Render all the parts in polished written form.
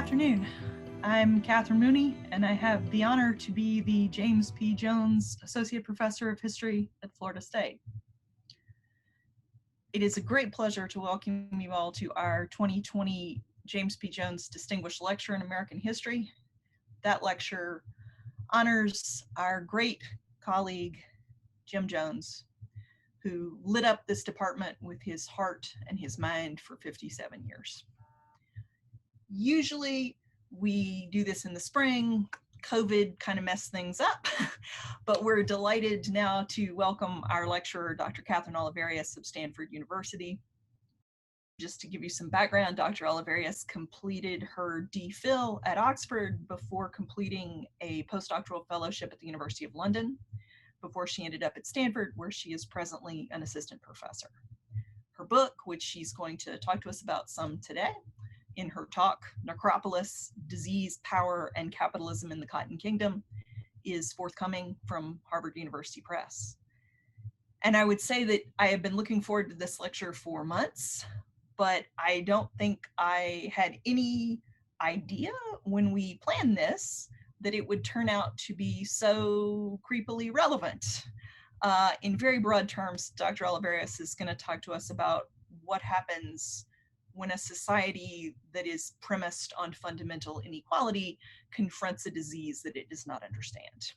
afternoon. I'm Catherine Mooney, and I have the honor to be the James P. Jones Associate Professor of History at Florida State. It is a great pleasure to welcome you all to our 2020 James P. Jones Distinguished Lecture in American History. That lecture honors our great colleague, Jim Jones, who lit up this department with his heart and his mind for 57 years. Usually we do this in the spring. COVID kind of messed things up, but we're delighted now to welcome our lecturer, Dr. Catherine Oliverius of Stanford University. Just to give you some background, Dr. Oliverius completed her DPhil at Oxford before completing a postdoctoral fellowship at the University of London, before she ended up at Stanford, where she is presently an assistant professor. Her book, which she's going to talk to us about some today, in her talk, Necropolis, Disease, Power, and Capitalism in the Cotton Kingdom, is forthcoming from Harvard University Press. And I would say that I have been looking forward to this lecture for months, but I don't think I had any idea when we planned this that it would turn out to be so creepily relevant. In very broad terms, Dr. Oliverius is going to talk to us about what happens when a society that is premised on fundamental inequality confronts a disease that it does not understand.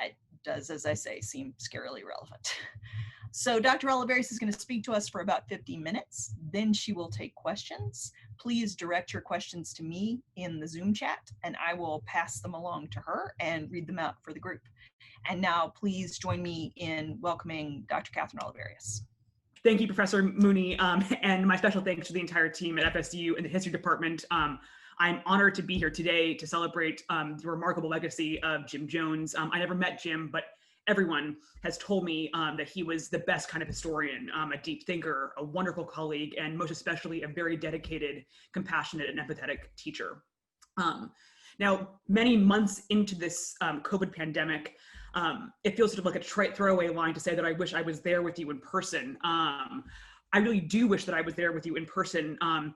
It does, as I say, seem scarily relevant. So Dr. Oliverius is going to speak to us for about 50 minutes. Then she will take questions. Please direct your questions to me in the Zoom chat, and I will pass them along to her and read them out for the group. And now please join me in welcoming Dr. Catherine Oliverius. Thank you, Professor Mooney, and my special thanks to the entire team at FSU and the History Department. I'm honored to be here today to celebrate the remarkable legacy of Jim Jones. I never met Jim, but everyone has told me that he was the best kind of historian, a deep thinker, a wonderful colleague, and most especially a very dedicated, compassionate, and empathetic teacher. Now, many months into this COVID pandemic, it feels sort of like a throwaway line to say that I wish I was there with you in person. I really do wish that I was there with you in person. And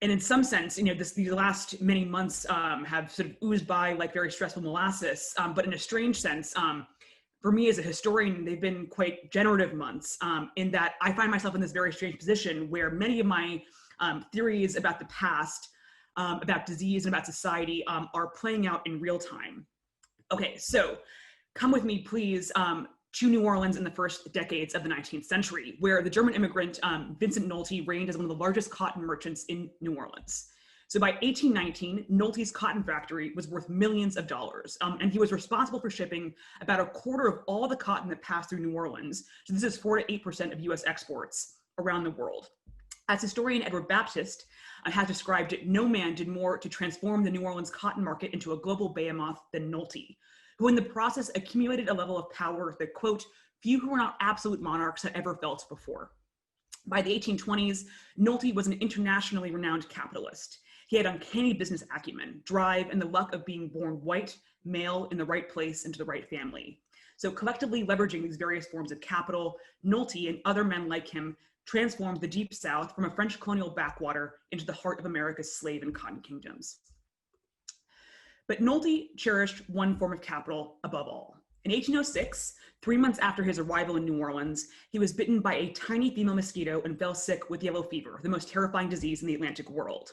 in some sense, you know, these last many months have sort of oozed by like very stressful molasses. But in a strange sense, for me as a historian, they've been quite generative months in that I find myself in this very strange position where many of my theories about the past, about disease and about society are playing out in real time. Okay, so come with me, please, to New Orleans in the first decades of the 19th century, where the German immigrant Vincent Nolte reigned as one of the largest cotton merchants in New Orleans. So by 1819, Nolte's cotton factory was worth millions of dollars, and he was responsible for shipping about a quarter of all the cotton that passed through New Orleans. So this is 4 to 8% of US exports around the world. As historian Edward Baptist has described it, no man did more to transform the New Orleans cotton market into a global behemoth than Nolte, who in the process accumulated a level of power that, quote, few who were not absolute monarchs had ever felt before. By the 1820s, Nolte was an internationally renowned capitalist. He had uncanny business acumen, drive, and the luck of being born white, male, in the right place and to the right family. So collectively leveraging these various forms of capital, Nolte and other men like him transformed the Deep South from a French colonial backwater into the heart of America's slave and cotton kingdoms. But Nolte cherished one form of capital above all. In 1806, 3 months after his arrival in New Orleans, he was bitten by a tiny female mosquito and fell sick with yellow fever, the most terrifying disease in the Atlantic world.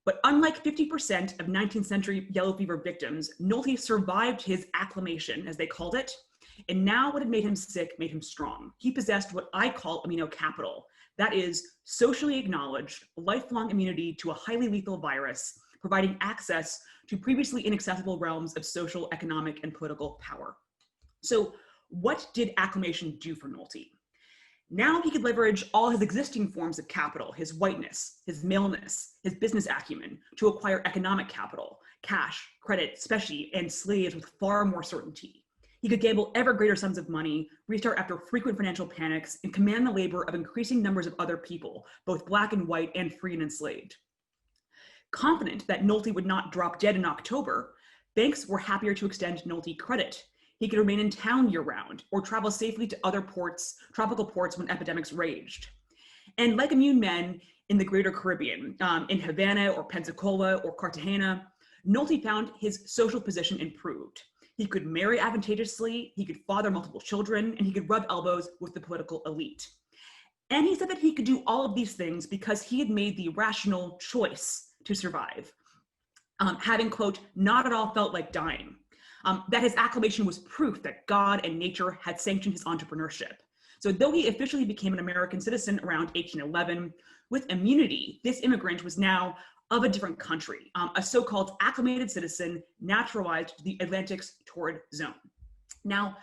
But unlike 50% of 19th century yellow fever victims, Nolte survived his acclimation, as they called it, and now what had made him sick made him strong. He possessed what I call immunocapital, that is, socially acknowledged, lifelong immunity to a highly lethal virus, providing access to previously inaccessible realms of social, economic, and political power. So what did acclimation do for Nolte? Now he could leverage all his existing forms of capital, his whiteness, his maleness, his business acumen, to acquire economic capital, cash, credit, specie, and slaves with far more certainty. He could gamble ever greater sums of money, restart after frequent financial panics, and command the labor of increasing numbers of other people, both black and white and free and enslaved. Confident that Nolte would not drop dead in October, banks were happier to extend Nolte credit. He could remain in town year-round or travel safely to other ports, tropical ports when epidemics raged. And like immune men, in the greater Caribbean, in Havana or Pensacola or Cartagena, Nolte found his social position improved. He could marry advantageously, he could father multiple children, and he could rub elbows with the political elite. And he said that he could do all of these things because he had made the rational choice to survive, having, quote, not at all felt like dying. That his acclamation was proof that God and nature had sanctioned his entrepreneurship. So though he officially became an American citizen around 1811, with immunity, this immigrant was now of a different country, a so-called acclimated citizen naturalized to the Atlantic's torrid zone. Now,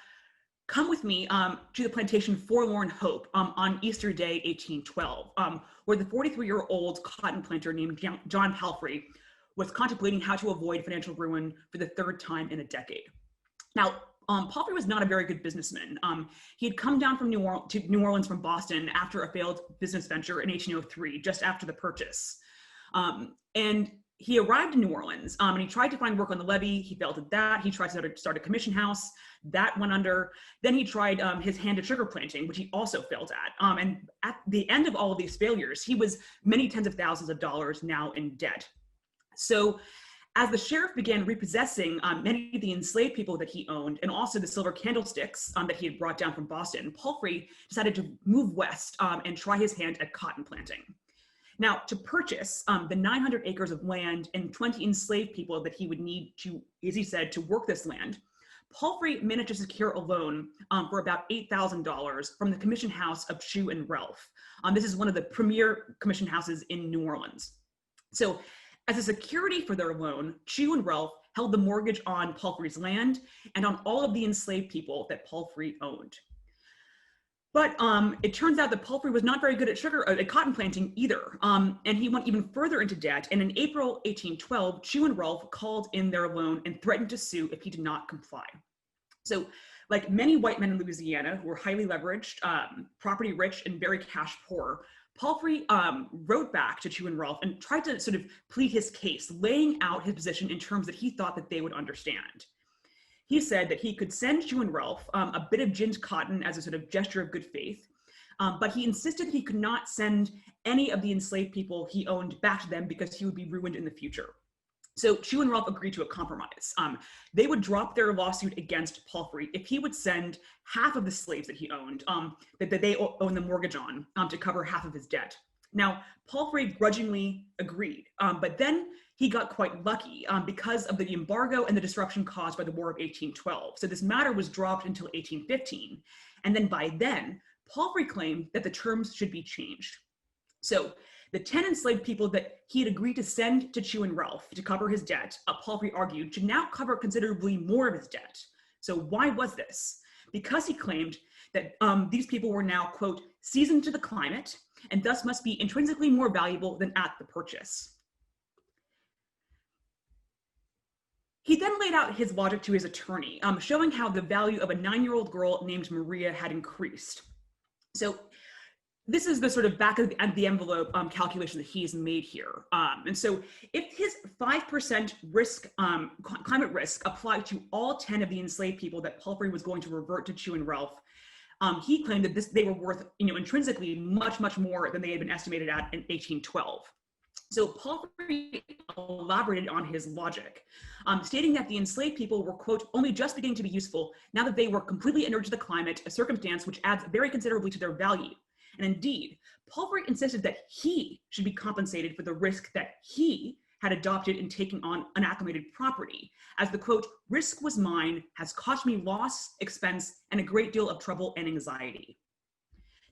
come with me to the plantation Forlorn Hope on Easter Day, 1812, where the 43-year-old cotton planter named John Palfrey was contemplating how to avoid financial ruin for the third time in a decade. Now, Palfrey was not a very good businessman. He had come down from New Orleans from Boston after a failed business venture in 1803, just after the purchase. And he arrived in New Orleans and he tried to find work on the levee. He failed at that. He tried to start a commission house. That went under. Then he tried his hand at sugar planting, which he also failed at. And at the end of all of these failures, he was many tens of thousands of dollars now in debt. So as the sheriff began repossessing many of the enslaved people that he owned, and also the silver candlesticks that he had brought down from Boston, Palfrey decided to move west and try his hand at cotton planting. Now, to purchase the 900 acres of land and 20 enslaved people that he would need to, as he said, to work this land, Palfrey managed to secure a loan for about $8,000 from the commission house of Chew and Relf. This is one of the premier commission houses in New Orleans. So, as a security for their loan, Chew and Relf held the mortgage on Palfrey's land and on all of the enslaved people that Palfrey owned. But it turns out that Palfrey was not very good at cotton planting either, and he went even further into debt. And in April 1812, Chew and Relf called in their loan and threatened to sue if he did not comply. So, like many white men in Louisiana who were highly leveraged, property rich, and very cash poor, Palfrey wrote back to Chew and Relf and tried to sort of plead his case, laying out his position in terms that he thought that they would understand. He said that he could send Chew and Relf a bit of ginned cotton as a sort of gesture of good faith, but he insisted he could not send any of the enslaved people he owned back to them because he would be ruined in the future. So Chew and Relf agreed to a compromise. They would drop their lawsuit against Palfrey if he would send half of the slaves that he owned, that they own the mortgage on, to cover half of his debt. Now, Palfrey grudgingly agreed, but then he got quite lucky because of the embargo and the disruption caused by the War of 1812. So this matter was dropped until 1815. And then by then, Palfrey claimed that the terms should be changed. So the 10 enslaved people that he had agreed to send to Chew and Relf to cover his debt, Palfrey argued, should now cover considerably more of his debt. So why was this? Because he claimed that these people were now, quote, seasoned to the climate, and thus must be intrinsically more valuable than at the purchase. He then laid out his logic to his attorney, showing how the value of a 9-year-old girl named Maria had increased. So this is the sort of back of the envelope calculation that he's made here. And so if his 5% risk, climate risk applied to all 10 of the enslaved people that Palfrey was going to revert to Chew and Relf, he claimed that they were worth, intrinsically much, much more than they had been estimated at in 1812. So Palfrey elaborated on his logic, stating that the enslaved people were, quote, only just beginning to be useful now that they were completely inured to the climate, a circumstance which adds very considerably to their value. And indeed, Palfrey insisted that he should be compensated for the risk that he had adopted in taking on unacclimated property, as the, quote, risk was mine, has cost me loss, expense, and a great deal of trouble and anxiety.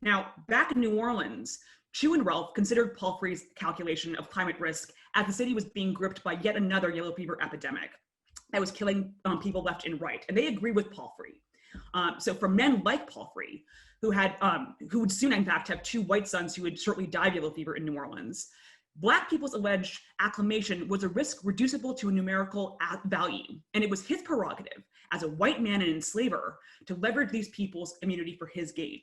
Now, back in New Orleans, Chew and Relf considered Palfrey's calculation of climate risk as the city was being gripped by yet another yellow fever epidemic that was killing people left and right, and they agreed with Palfrey. So for men like Palfrey, who would soon, in fact, have 2 white sons who would shortly die of yellow fever in New Orleans, Black people's alleged acclimation was a risk reducible to a numerical value, and it was his prerogative as a white man and enslaver to leverage these people's immunity for his gain.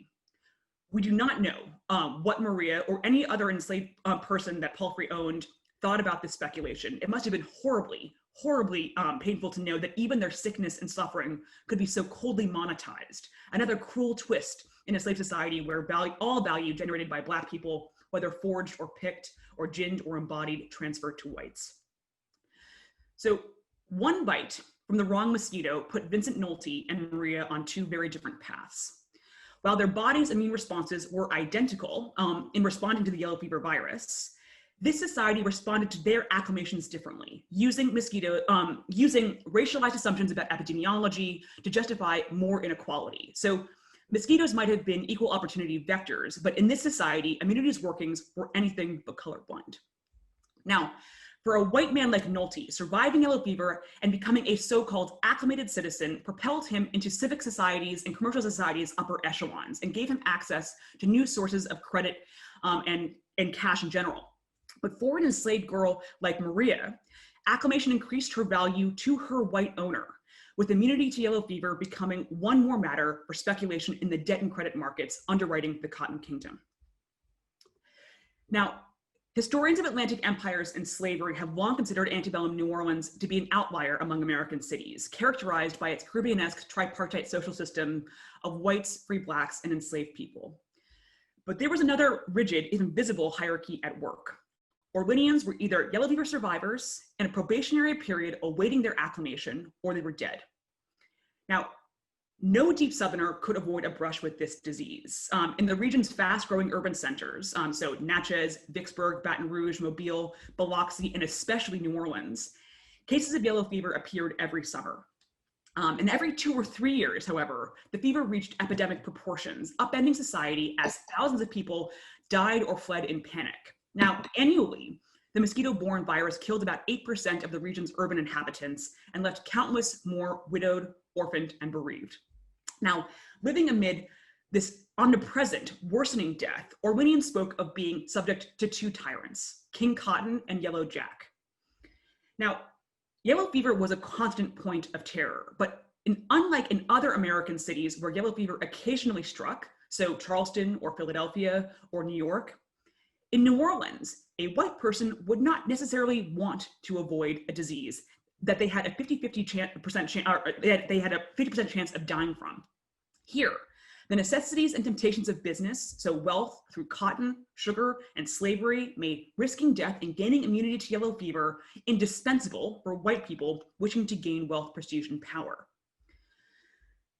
We do not know what Maria or any other enslaved person that Palfrey owned thought about this speculation. It must have been horribly, horribly painful to know that even their sickness and suffering could be so coldly monetized. Another cruel twist in a slave society where all value generated by Black people whether forged or picked or ginned or embodied, transferred to whites. So one bite from the wrong mosquito put Vincent Nolte and Maria on two very different paths. While their body's immune responses were identical in responding to the yellow fever virus, this society responded to their acclimations differently, using racialized assumptions about epidemiology to justify more inequality. So mosquitoes might have been equal opportunity vectors, but in this society, immunity's workings were anything but colorblind. Now, for a white man like Nolte, surviving yellow fever and becoming a so-called acclimated citizen propelled him into civic societies and commercial societies' upper echelons and gave him access to new sources of credit and cash in general. But for an enslaved girl like Maria, acclimation increased her value to her white owner, with immunity to yellow fever becoming one more matter for speculation in the debt and credit markets underwriting the Cotton Kingdom. Now, historians of Atlantic empires and slavery have long considered antebellum New Orleans to be an outlier among American cities, characterized by its Caribbean-esque tripartite social system of whites, free blacks, and enslaved people. But there was another rigid, even visible hierarchy at work. Orleanians were either yellow fever survivors in a probationary period awaiting their acclimation, or they were dead. Now, no deep Southerner could avoid a brush with this disease. In the region's fast-growing urban centers, so Natchez, Vicksburg, Baton Rouge, Mobile, Biloxi, and especially New Orleans, cases of yellow fever appeared every summer. And every 2 or 3 years, however, the fever reached epidemic proportions, upending society as thousands of people died or fled in panic. Now, annually, the mosquito-borne virus killed about 8% of the region's urban inhabitants and left countless more widowed, orphaned, and bereaved. Now, living amid this omnipresent, worsening death, Orleanians spoke of being subject to two tyrants, King Cotton and Yellow Jack. Now, yellow fever was a constant point of terror, but unlike in other American cities where yellow fever occasionally struck, so Charleston or Philadelphia or New York, in New Orleans, a white person would not necessarily want to avoid a disease that they had a 50% chance of dying from. Here, the necessities and temptations of business, so wealth through cotton, sugar, and slavery, made risking death and gaining immunity to yellow fever indispensable for white people wishing to gain wealth, prestige, and power.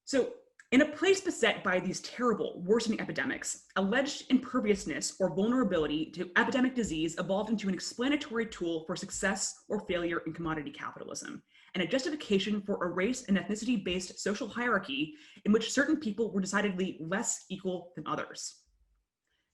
So, in a place beset by these terrible, worsening epidemics, alleged imperviousness or vulnerability to epidemic disease evolved into an explanatory tool for success or failure in commodity capitalism, and a justification for a race and ethnicity-based social hierarchy in which certain people were decidedly less equal than others.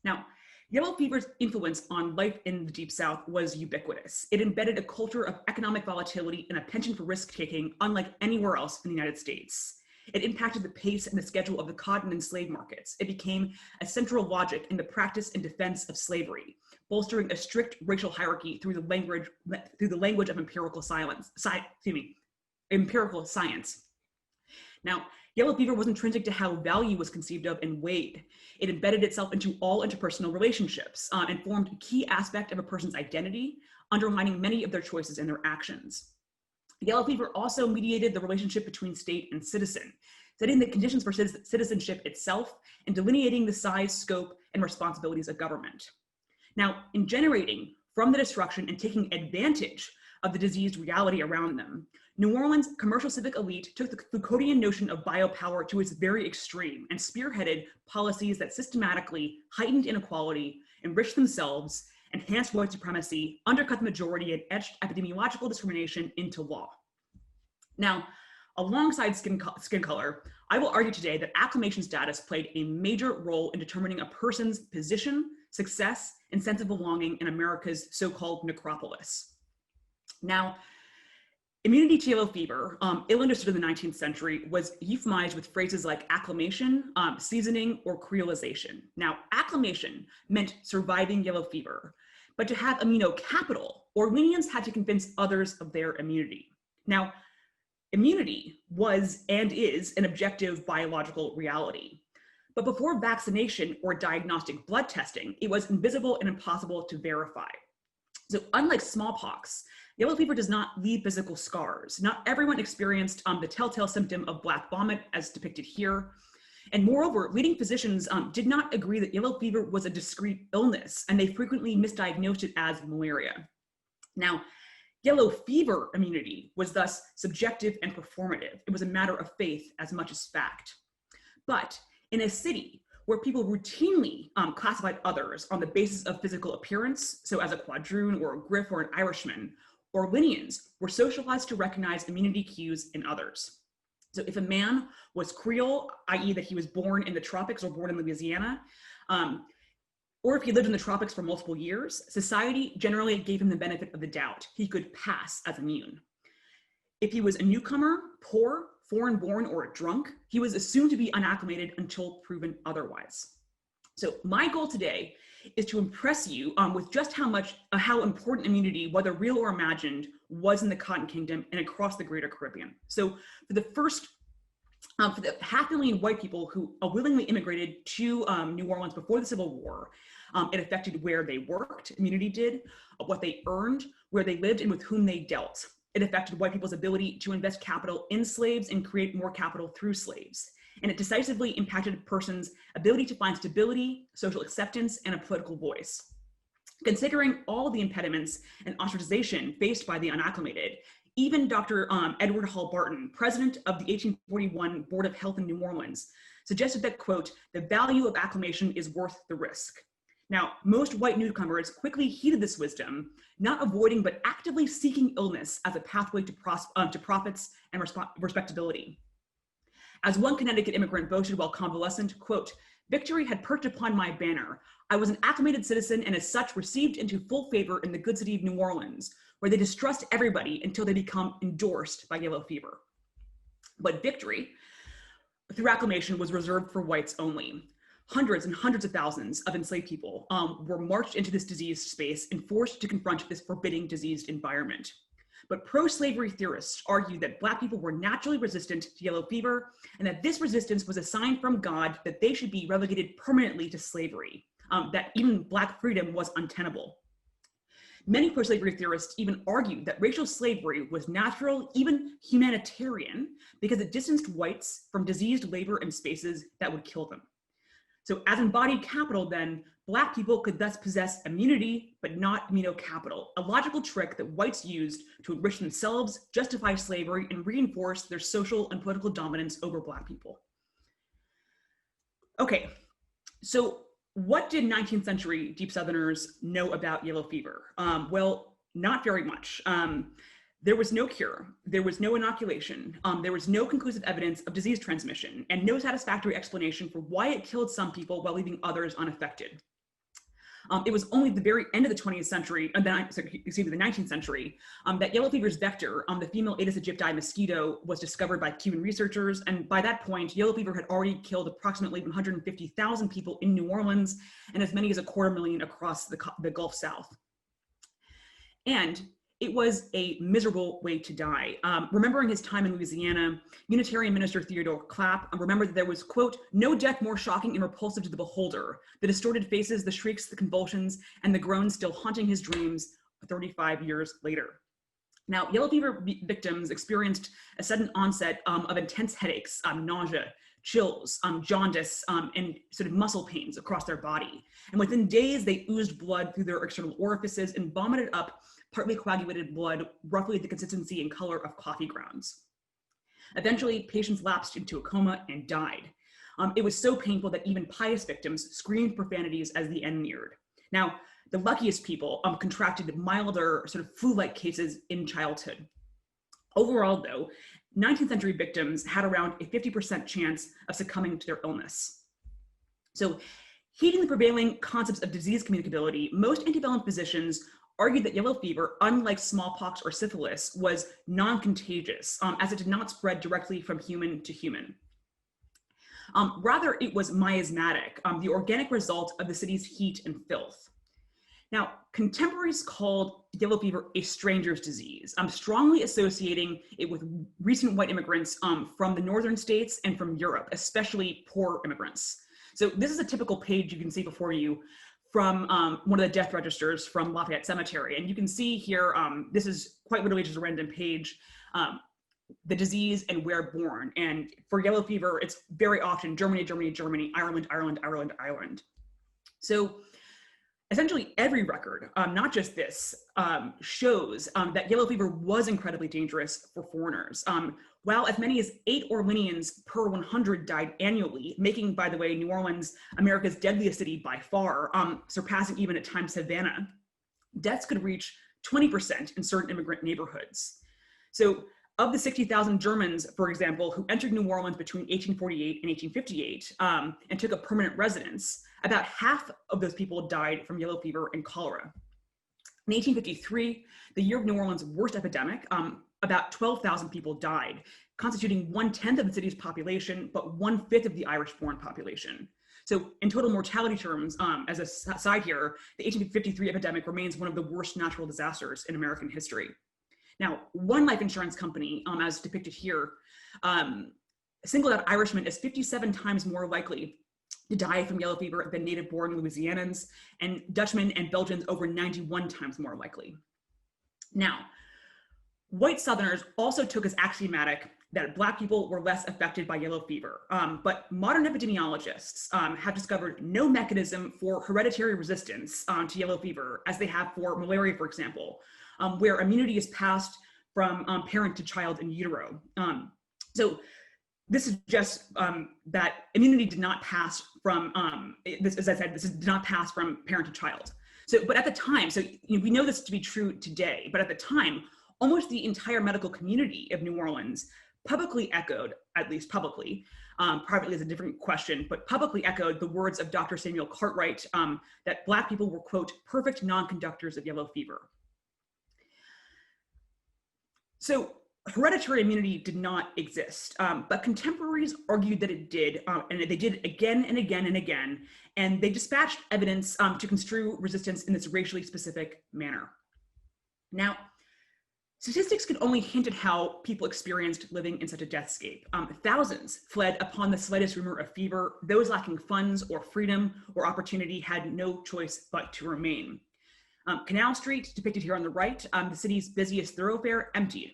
Now, yellow fever's influence on life in the Deep South was ubiquitous. It embedded a culture of economic volatility and a penchant for risk-taking unlike anywhere else in the United States. It impacted the pace and the schedule of the cotton and slave markets. It became a central logic in the practice and defense of slavery, bolstering a strict racial hierarchy through the language of empirical science. Now, yellow fever was intrinsic to how value was conceived of and weighed. It embedded itself into all interpersonal relationships and formed a key aspect of a person's identity, underlining many of their choices and their actions. Yellow fever also mediated the relationship between state and citizen, setting the conditions for citizenship itself and delineating the size, scope, and responsibilities of government. Now, in generating from the destruction and taking advantage of the diseased reality around them, New Orleans' commercial civic elite took the Foucauldian notion of biopower to its very extreme and spearheaded policies that systematically heightened inequality, enriched themselves, enhanced white supremacy, undercut the majority, and etched epidemiological discrimination into law. Now, alongside skin color, I will argue today that acclimation status played a major role in determining a person's position, success, and sense of belonging in America's so-called necropolis. Now, immunity to yellow fever, ill understood in the 19th century, was euphemized with phrases like acclimation, seasoning, or creolization. Now, acclimation meant surviving yellow fever, but to have immunocapital, Orleanians had to convince others of their immunity. Now, immunity was and is an objective biological reality. But before vaccination or diagnostic blood testing, it was invisible and impossible to verify. So unlike smallpox, yellow fever does not leave physical scars. Not everyone experienced the telltale symptom of black vomit as depicted here. And moreover, leading physicians did not agree that yellow fever was a discrete illness, and they frequently misdiagnosed it as malaria. Now, yellow fever immunity was thus subjective and performative. It was a matter of faith as much as fact. But in a city where people routinely classified others on the basis of physical appearance, so as a quadroon or a Griff or an Irishman, Orleanians were socialized to recognize immunity cues in others. So if a man was Creole, i.e. that he was born in the tropics or born in Louisiana, or if he lived in the tropics for multiple years, society generally gave him the benefit of the doubt. He could pass as immune. If he was a newcomer, poor, foreign-born, or a drunk, he was assumed to be unacclimated until proven otherwise. So my goal today is to impress you with just how important immunity, whether real or imagined, was in the Cotton Kingdom and across the Greater Caribbean. So for the 500,000 white people who willingly immigrated to New Orleans before the Civil War, it affected where they worked, immunity did, what they earned, where they lived, and with whom they dealt. It affected white people's ability to invest capital in slaves and create more capital through slaves. And it decisively impacted a person's ability to find stability, social acceptance, and a political voice. Considering all the impediments and ostracization faced by the unacclimated, even Dr. Edward Hall Barton, president of the 1841 Board of Health in New Orleans, suggested that, quote, the value of acclimation is worth the risk. Now, most white newcomers quickly heeded this wisdom, not avoiding but actively seeking illness as a pathway to profits and respectability. As one Connecticut immigrant boasted while convalescent, quote, victory had perched upon my banner. I was an acclimated citizen and as such received into full favor in the good city of New Orleans, where they distrust everybody until they become endorsed by yellow fever. But victory through acclimation was reserved for whites only. Hundreds and hundreds of thousands of enslaved people were marched into this diseased space and forced to confront this forbidding diseased environment. But pro-slavery theorists argued that Black people were naturally resistant to yellow fever and that this resistance was a sign from God that they should be relegated permanently to slavery, that even Black freedom was untenable. Many pro-slavery theorists even argued that racial slavery was natural, even humanitarian, because it distanced whites from diseased labor in spaces that would kill them. So as embodied capital then, Black people could thus possess immunity, but not immunocapital, a logical trick that whites used to enrich themselves, justify slavery, and reinforce their social and political dominance over Black people. Okay, so what did 19th century Deep Southerners know about yellow fever? Well, not very much. There was no cure, there was no inoculation, there was no conclusive evidence of disease transmission, and no satisfactory explanation for why it killed some people while leaving others unaffected. It was only the very end of the 20th century, the 19th century, that yellow fever's vector, the female Aedes aegypti mosquito, was discovered by Cuban researchers. And by that point, yellow fever had already killed approximately 150,000 people in New Orleans and as many as 250,000 across the Gulf South. And it was a miserable way to die. Remembering his time in Louisiana, Unitarian minister Theodore Clapp remembered that there was, quote, no death more shocking and repulsive to the beholder, the distorted faces, the shrieks, the convulsions, and the groans still haunting his dreams 35 years later. Now, yellow fever victims experienced a sudden onset of intense headaches, nausea, chills, jaundice, and sort of muscle pains across their body. And within days, they oozed blood through their external orifices and vomited up partly coagulated blood, roughly the consistency and color of coffee grounds. Eventually, patients lapsed into a coma and died. It was so painful that even pious victims screamed profanities as the end neared. Now, the luckiest people contracted milder sort of flu-like cases in childhood. Overall, though, 19th century victims had around a 50% chance of succumbing to their illness. So, heeding the prevailing concepts of disease communicability, most antebellum physicians argued that yellow fever, unlike smallpox or syphilis, was non-contagious, as it did not spread directly from human to human. Rather, it was miasmatic, the organic result of the city's heat and filth. Now, contemporaries called yellow fever a stranger's disease, strongly associating it with recent white immigrants from the northern states and from Europe, especially poor immigrants. So this is a typical page you can see before you from one of the death registers from Lafayette Cemetery. And you can see here, this is quite literally just a random page. the disease and where born. And for yellow fever, it's very often Germany, Germany, Germany, Ireland, Ireland, Ireland, Ireland. So essentially every record, not just this, shows that yellow fever was incredibly dangerous for foreigners. While as many as 8 Orleanians per 100 died annually, making, by the way, New Orleans America's deadliest city by far, surpassing even at times Havana, deaths could reach 20% in certain immigrant neighborhoods. So of the 60,000 Germans, for example, who entered New Orleans between 1848 and 1858 and took a permanent residence, about half of those people died from yellow fever and cholera. In 1853, the year of New Orleans' worst epidemic, about 12,000 people died, constituting 1/10 of the city's population, but 1/5 of the Irish-born population. So in total mortality terms, as a side here, the 1853 epidemic remains one of the worst natural disasters in American history. Now, one life insurance company, as depicted here, singled out Irishmen as 57 times more likely to die from yellow fever than native-born Louisianans, and Dutchmen and Belgians over 91 times more likely. Now, white Southerners also took as axiomatic that Black people were less affected by yellow fever, but modern epidemiologists have discovered no mechanism for hereditary resistance to yellow fever, as they have for malaria, for example, where immunity is passed from parent to child in utero. So this suggests that immunity did not pass from, as I said, this did not pass from parent to child. So, but at the time, so we know this to be true today, but at the time, almost the entire medical community of New Orleans publicly echoed, at least publicly, privately is a different question, but publicly echoed the words of Dr. Samuel Cartwright that Black people were, quote, perfect non-conductors of yellow fever. So hereditary immunity did not exist, but contemporaries argued that it did, and they did again and again and again, and they dispatched evidence to construe resistance in this racially specific manner. Now, statistics could only hint at how people experienced living in such a deathscape. Thousands fled upon the slightest rumor of fever. Those lacking funds or freedom or opportunity had no choice but to remain. Canal Street, depicted here on the right, the city's busiest thoroughfare, emptied.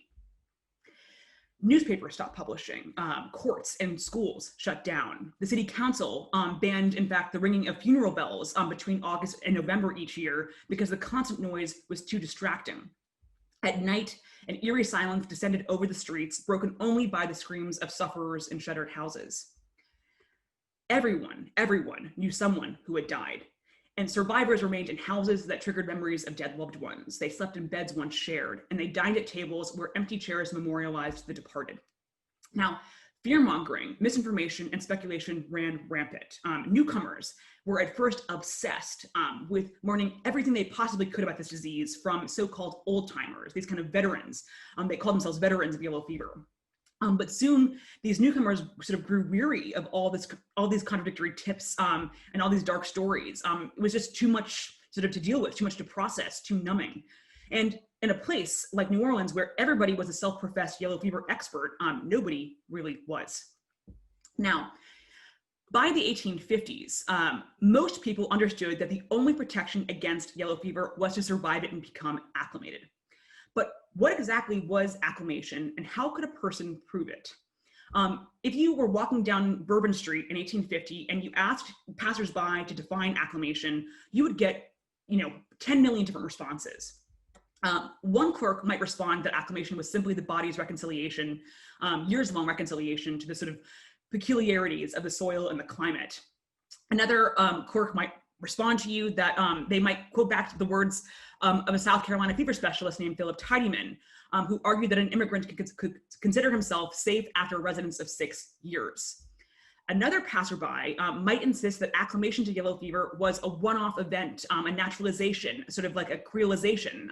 Newspapers stopped publishing, courts and schools shut down. The city council banned, in fact, the ringing of funeral bells between August and November each year because the constant noise was too distracting. At night, an eerie silence descended over the streets, broken only by the screams of sufferers in shuttered houses. Everyone knew someone who had died, and survivors remained in houses that triggered memories of dead loved ones. They slept in beds once shared, and they dined at tables where empty chairs memorialized the departed. Now, fear-mongering, misinformation, and speculation ran rampant. Newcomers were at first obsessed with learning everything they possibly could about this disease from so-called old-timers, these kind of veterans. They called themselves veterans of yellow fever. But soon, these newcomers sort of grew weary of all these contradictory tips and all these dark stories. It was just too much sort of to deal with, too much to process, too numbing. And in a place like New Orleans, where everybody was a self-professed yellow fever expert, nobody really was. Now, by the 1850s, most people understood that the only protection against yellow fever was to survive it and become acclimated. But what exactly was acclimation, and how could a person prove it? If you were walking down Bourbon Street in 1850 and you asked passersby to define acclimation, you would get, 10 million different responses. One clerk might respond that acclimation was simply the body's reconciliation, years-long reconciliation to the sort of peculiarities of the soil and the climate. Another clerk might respond to you that they might quote back to the words of a South Carolina fever specialist named Philip Tidyman, who argued that an immigrant could consider himself safe after a residence of 6 years. Another passerby might insist that acclimation to yellow fever was a one-off event, a naturalization, sort of like a creolization,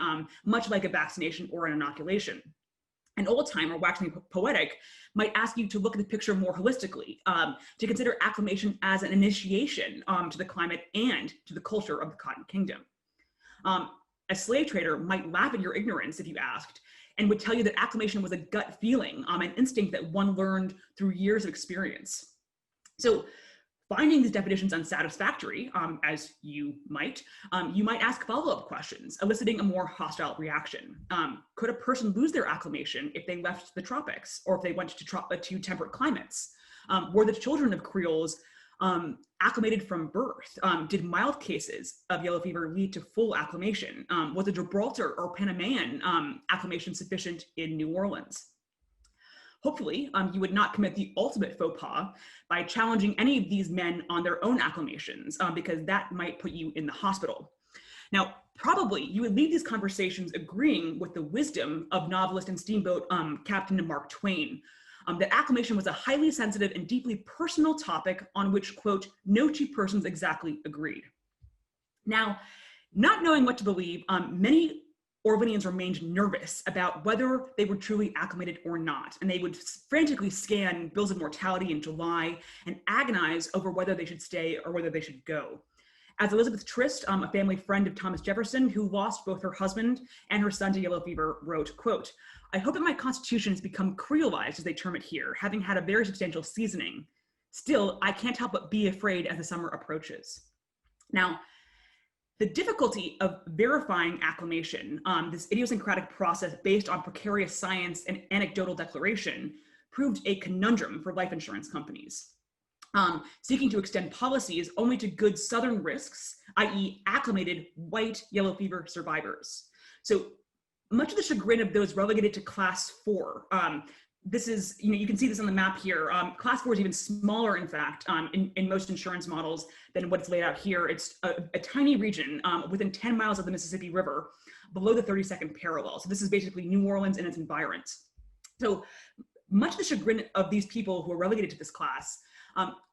much like a vaccination or an inoculation. An old-timer, waxing poetic, might ask you to look at the picture more holistically, to consider acclimation as an initiation to the climate and to the culture of the Cotton Kingdom. A slave trader might laugh at your ignorance if you asked, and would tell you that acclimation was a gut feeling, an instinct that one learned through years of experience. So Finding these definitions unsatisfactory, as you might ask follow-up questions, eliciting a more hostile reaction. Could a person lose their acclimation if they left the tropics or if they went to temperate climates? Were the children of Creoles acclimated from birth? Did mild cases of yellow fever lead to full acclimation? Was a Gibraltar or Panamanian acclimation sufficient in New Orleans? Hopefully, you would not commit the ultimate faux pas by challenging any of these men on their own acclimations, because that might put you in the hospital. Now, probably you would leave these conversations agreeing with the wisdom of novelist and steamboat captain Mark Twain, that acclimation was a highly sensitive and deeply personal topic on which, quote, no two persons exactly agreed. Now, not knowing what to believe, many Orleanians remained nervous about whether they were truly acclimated or not, and they would frantically scan bills of mortality in July and agonize over whether they should stay or whether they should go. As Elizabeth Trist, a family friend of Thomas Jefferson, who lost both her husband and her son to yellow fever, wrote, quote, I hope that my constitution has become creolized, as they term it here, having had a very substantial seasoning. Still, I can't help but be afraid as the summer approaches. Now, the difficulty of verifying acclimation, this idiosyncratic process based on precarious science and anecdotal declaration, proved a conundrum for life insurance companies, seeking to extend policies only to good Southern risks, i.e. acclimated white yellow fever survivors. So much of the chagrin of those relegated to class 4, this is, you can see this on the map here. Class 4 is even smaller, in fact, in most insurance models than what's laid out here. It's a tiny region within 10 miles of the Mississippi River, below the 32nd parallel. So this is basically New Orleans and its environs. So much of the chagrin of these people who are relegated to this class,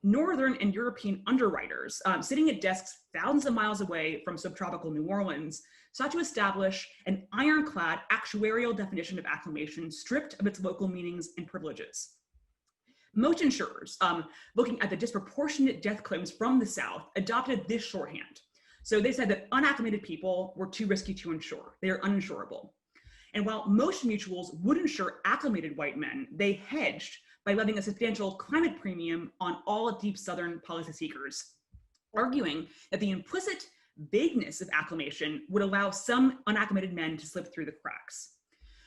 Northern and European underwriters sitting at desks thousands of miles away from subtropical New Orleans sought to establish an ironclad actuarial definition of acclimation stripped of its local meanings and privileges. Most insurers, looking at the disproportionate death claims from the South, adopted this shorthand. So they said that unacclimated people were too risky to insure. They are uninsurable. And while most mutuals would insure acclimated white men, they hedged by levying a substantial climate premium on all deep Southern policy seekers, arguing that the implicit vagueness of acclimation would allow some unacclimated men to slip through the cracks.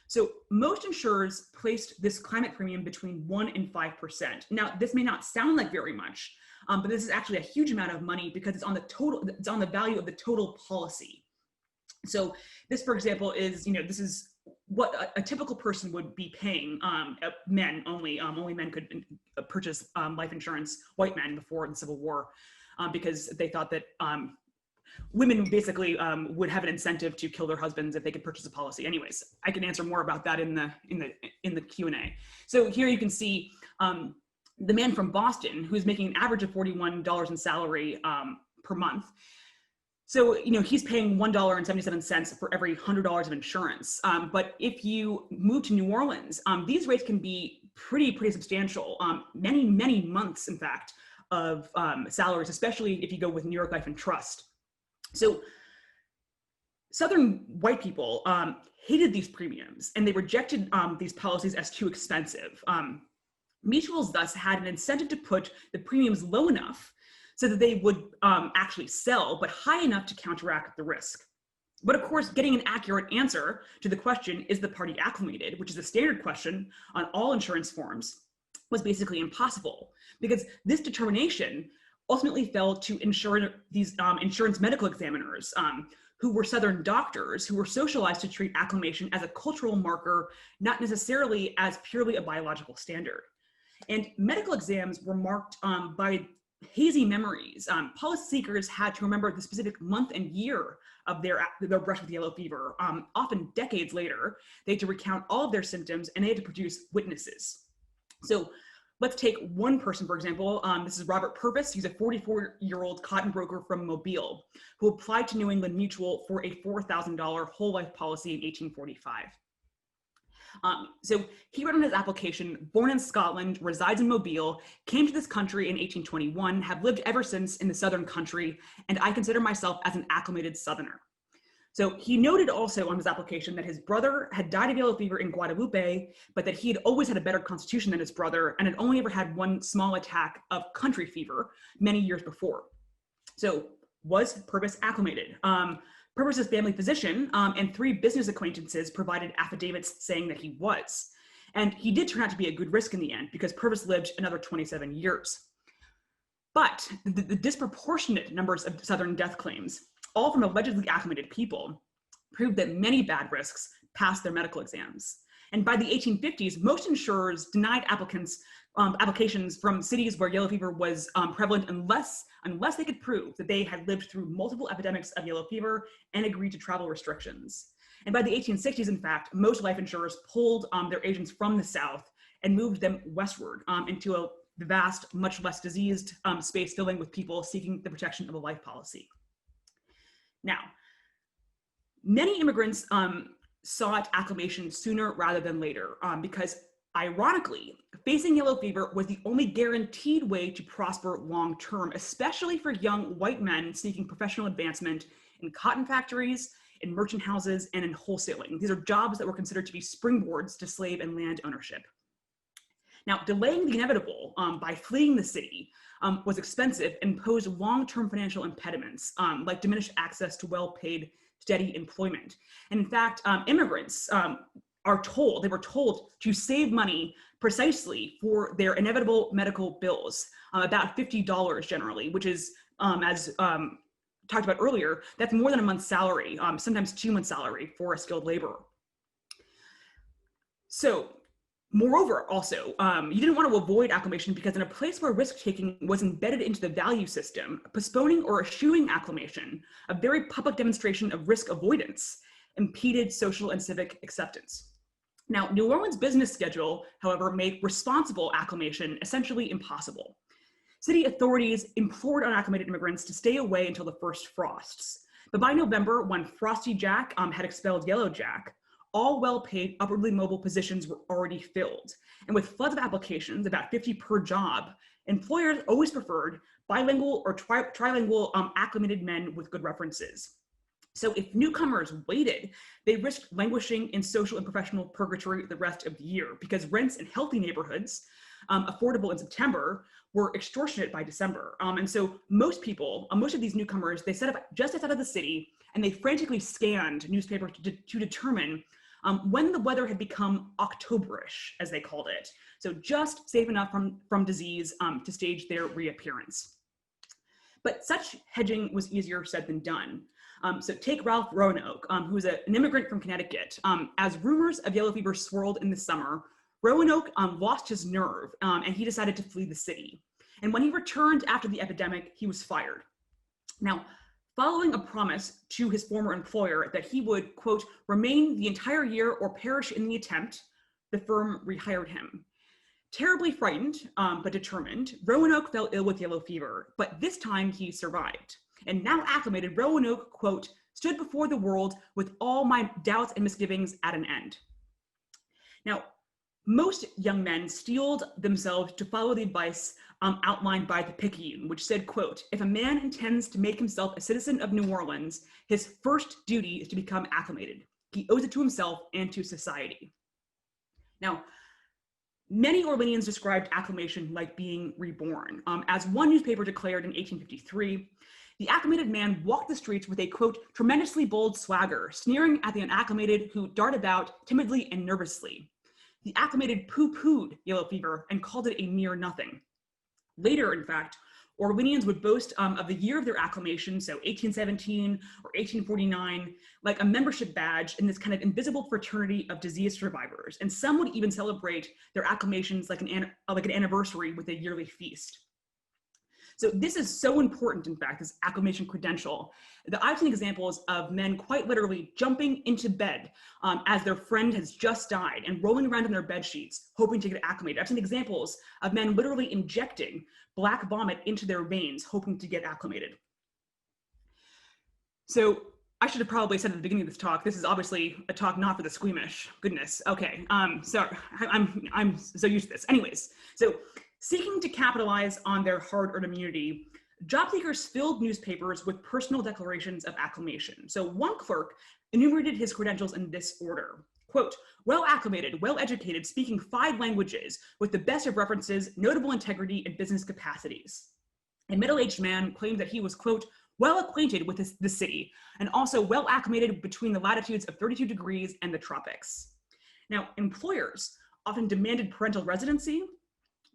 So most insurers placed this climate premium between 1% and 5%. Now, this may not sound like very much, but this is actually a huge amount of money because it's on the value of the total policy. So this, for example, is, this is what a typical person would be paying, men only. Only men could purchase life insurance, white men, before the Civil War, because they thought that women basically would have an incentive to kill their husbands if they could purchase a policy. Anyways, I can answer more about that in the Q&A. So here you can see the man from Boston who's making an average of $41 in salary per month. So, he's paying $1.77 for every $100 of insurance. But if you move to New Orleans, these rates can be pretty substantial. Many, many months, in fact, of salaries, especially if you go with New York Life and Trust. So Southern white people hated these premiums, and they rejected these policies as too expensive. Mutuals thus had an incentive to put the premiums low enough so that they would actually sell, but high enough to counteract the risk. But of course, getting an accurate answer to the question, is the party acclimated, which is a standard question on all insurance forms, was basically impossible, because this determination ultimately fell to these insurance medical examiners who were Southern doctors who were socialized to treat acclimation as a cultural marker, not necessarily as purely a biological standard. And medical exams were marked by hazy memories. Policy seekers had to remember the specific month and year of their brush with yellow fever. Often decades later, they had to recount all of their symptoms, and they had to produce witnesses. So let's take one person, for example. This is Robert Purvis. He's a 44-year-old cotton broker from Mobile who applied to New England Mutual for a $4,000 whole life policy in 1845. So he wrote on his application, born in Scotland, resides in Mobile, came to this country in 1821, have lived ever since in the Southern country, and I consider myself as an acclimated Southerner. So he noted also on his application that his brother had died of yellow fever in Guadalupe, but that he had always had a better constitution than his brother and had only ever had one small attack of country fever many years before. So was Purvis acclimated? Purvis's family physician and 3 business acquaintances provided affidavits saying that he was. And he did turn out to be a good risk in the end because Purvis lived another 27 years. But the disproportionate numbers of Southern death claims, all from allegedly acclimated people, proved that many bad risks passed their medical exams. And by the 1850s, most insurers denied applications from cities where yellow fever was prevalent unless they could prove that they had lived through multiple epidemics of yellow fever and agreed to travel restrictions. And by the 1860s, in fact, most life insurers pulled their agents from the South and moved them westward into a vast, much less diseased space filling with people seeking the protection of a life policy. Now, many immigrants sought acclimation sooner rather than later because, ironically, facing yellow fever was the only guaranteed way to prosper long-term, especially for young white men seeking professional advancement in cotton factories, in merchant houses, and in wholesaling. These are jobs that were considered to be springboards to slave and land ownership. Now, delaying the inevitable by fleeing the city was expensive and posed long-term financial impediments, like diminished access to well-paid, steady employment. And in fact, immigrants were told to save money precisely for their inevitable medical bills, about $50 generally, which is, as talked about earlier, that's more than a month's salary, sometimes 2 months' salary for a skilled laborer. So, moreover, also, you didn't want to avoid acclimation because in a place where risk-taking was embedded into the value system, postponing or eschewing acclimation, a very public demonstration of risk avoidance, impeded social and civic acceptance. Now, New Orleans' business schedule, however, made responsible acclimation essentially impossible. City authorities implored unacclimated immigrants to stay away until the first frosts. But by November, when Frosty Jack had expelled Yellow Jack, all well-paid, upwardly mobile positions were already filled. And with floods of applications, about 50 per job, employers always preferred bilingual or trilingual acclimated men with good references. So if newcomers waited, they risked languishing in social and professional purgatory the rest of the year because rents in healthy neighborhoods, affordable in September, were extortionate by December. And so most of these newcomers, they set up just outside of the city and they frantically scanned newspapers to determine when the weather had become Octoberish, as they called it. So just safe enough from disease to stage their reappearance. But such hedging was easier said than done. So take Ralph Roanoke, who was an immigrant from Connecticut. As rumors of yellow fever swirled in the summer, Roanoke lost his nerve and he decided to flee the city. And when he returned after the epidemic, he was fired. Now, following a promise to his former employer that he would, quote, remain the entire year or perish in the attempt, the firm rehired him. Terribly frightened, but determined, Roanoke fell ill with yellow fever, but this time he survived. And now acclimated, Roanoke, quote, stood before the world with all my doubts and misgivings at an end. Now, most young men steeled themselves to follow the advice outlined by the Picayune, which said, quote, if a man intends to make himself a citizen of New Orleans, his first duty is to become acclimated. He owes it to himself and to society. Now, many Orleanians described acclimation like being reborn. As one newspaper declared in 1853, the acclimated man walked the streets with a, quote, tremendously bold swagger, sneering at the unacclimated who dart about timidly and nervously. The acclimated pooh-poohed yellow fever and called it a mere nothing. Later, in fact, Orleanians would boast of the year of their acclimation, so 1817 or 1849, like a membership badge in this kind of invisible fraternity of disease survivors. And some would even celebrate their acclimations like an anniversary with a yearly feast. So this is so important, in fact, this acclimation credential, that I've seen examples of men quite literally jumping into bed as their friend has just died and rolling around in their bed sheets, hoping to get acclimated. I've seen examples of men literally injecting black vomit into their veins, hoping to get acclimated. So I should have probably said at the beginning of this talk, this is obviously a talk not for the squeamish. Goodness, okay, so I'm so used to this. Anyways, so seeking to capitalize on their hard-earned immunity, job seekers filled newspapers with personal declarations of acclamation. So one clerk enumerated his credentials in this order. Quote, well acclimated, well educated, speaking 5 languages, with the best of references, notable integrity, and business capacities. A middle-aged man claimed that he was, quote, well acquainted with the city, and also well acclimated between the latitudes of 32 degrees and the tropics. Now, employers often demanded parental residency,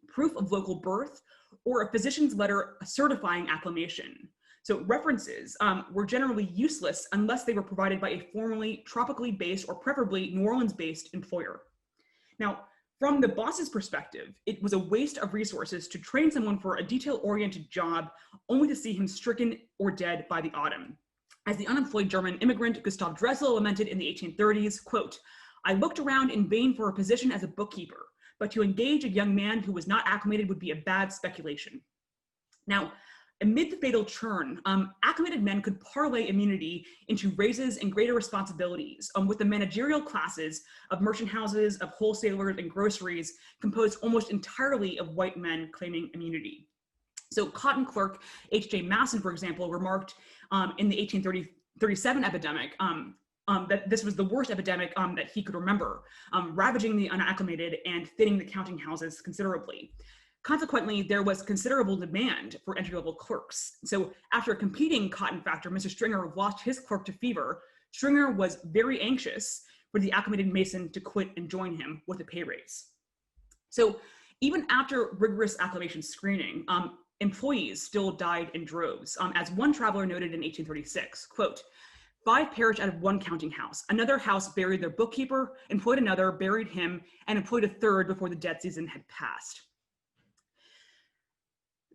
proof of local birth, or a physician's letter certifying acclimation. So references were generally useless unless they were provided by a formally tropically based or preferably New Orleans-based employer. Now, from the boss's perspective, it was a waste of resources to train someone for a detail-oriented job only to see him stricken or dead by the autumn. As the unemployed German immigrant Gustav Dressel lamented in the 1830s, quote, I looked around in vain for a position as a bookkeeper, but to engage a young man who was not acclimated would be a bad speculation. Now, amid the fatal churn, acclimated men could parlay immunity into raises and greater responsibilities, with the managerial classes of merchant houses, of wholesalers, and groceries composed almost entirely of white men claiming immunity. So cotton clerk H.J. Masson, for example, remarked in the 1837 epidemic that this was the worst epidemic that he could remember, ravaging the unacclimated and thinning the counting houses considerably. Consequently, there was considerable demand for entry-level clerks. So after a competing cotton factor, Mr. Stringer lost his clerk to fever. Stringer was very anxious for the acclimated mason to quit and join him with a pay raise. So even after rigorous acclimation screening, employees still died in droves. As one traveler noted in 1836, quote, 5 perished out of one counting house. Another house buried their bookkeeper, employed another, buried him, and employed a third before the dead season had passed.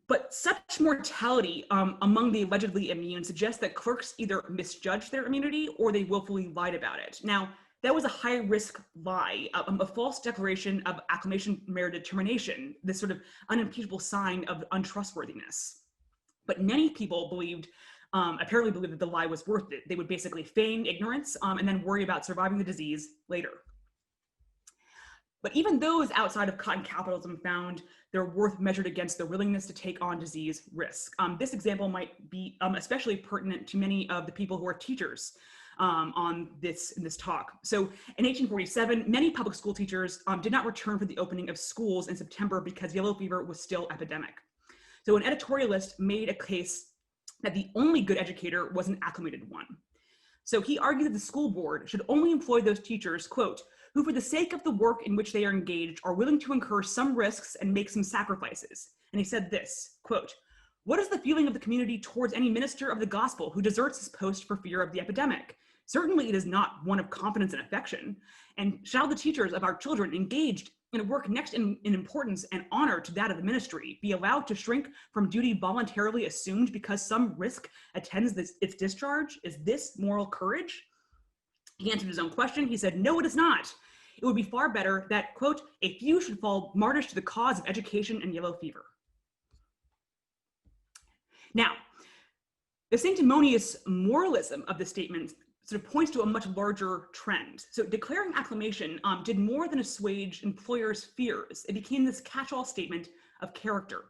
But such mortality among the allegedly immune suggests that clerks either misjudged their immunity or they willfully lied about it. Now, that was a high-risk lie, a false declaration of acclamation merited termination, this sort of unimpeachable sign of untrustworthiness. But many people apparently believed that the lie was worth it. They would basically feign ignorance and then worry about surviving the disease later. But even those outside of cotton capitalism found their worth measured against their willingness to take on disease risk. This example might be especially pertinent to many of the people who are teachers in this talk. So in 1847, many public school teachers did not return for the opening of schools in September because yellow fever was still epidemic. So an editorialist made a case that the only good educator was an acclimated one. So he argued that the school board should only employ those teachers, quote, who for the sake of the work in which they are engaged are willing to incur some risks and make some sacrifices. And he said this, quote, what is the feeling of the community towards any minister of the gospel who deserts his post for fear of the epidemic? Certainly it is not one of confidence and affection. And shall the teachers of our children engaged in a work next in importance and honor to that of the ministry be allowed to shrink from duty voluntarily assumed because some risk attends its discharge? Is this moral courage? He answered his own question. He said, no, it is not. It would be far better that, quote, a few should fall martyrs to the cause of education and yellow fever. Now, the sanctimonious moralism of this statement sort of points to a much larger trend. So declaring acclamation did more than assuage employers' fears. It became this catch-all statement of character.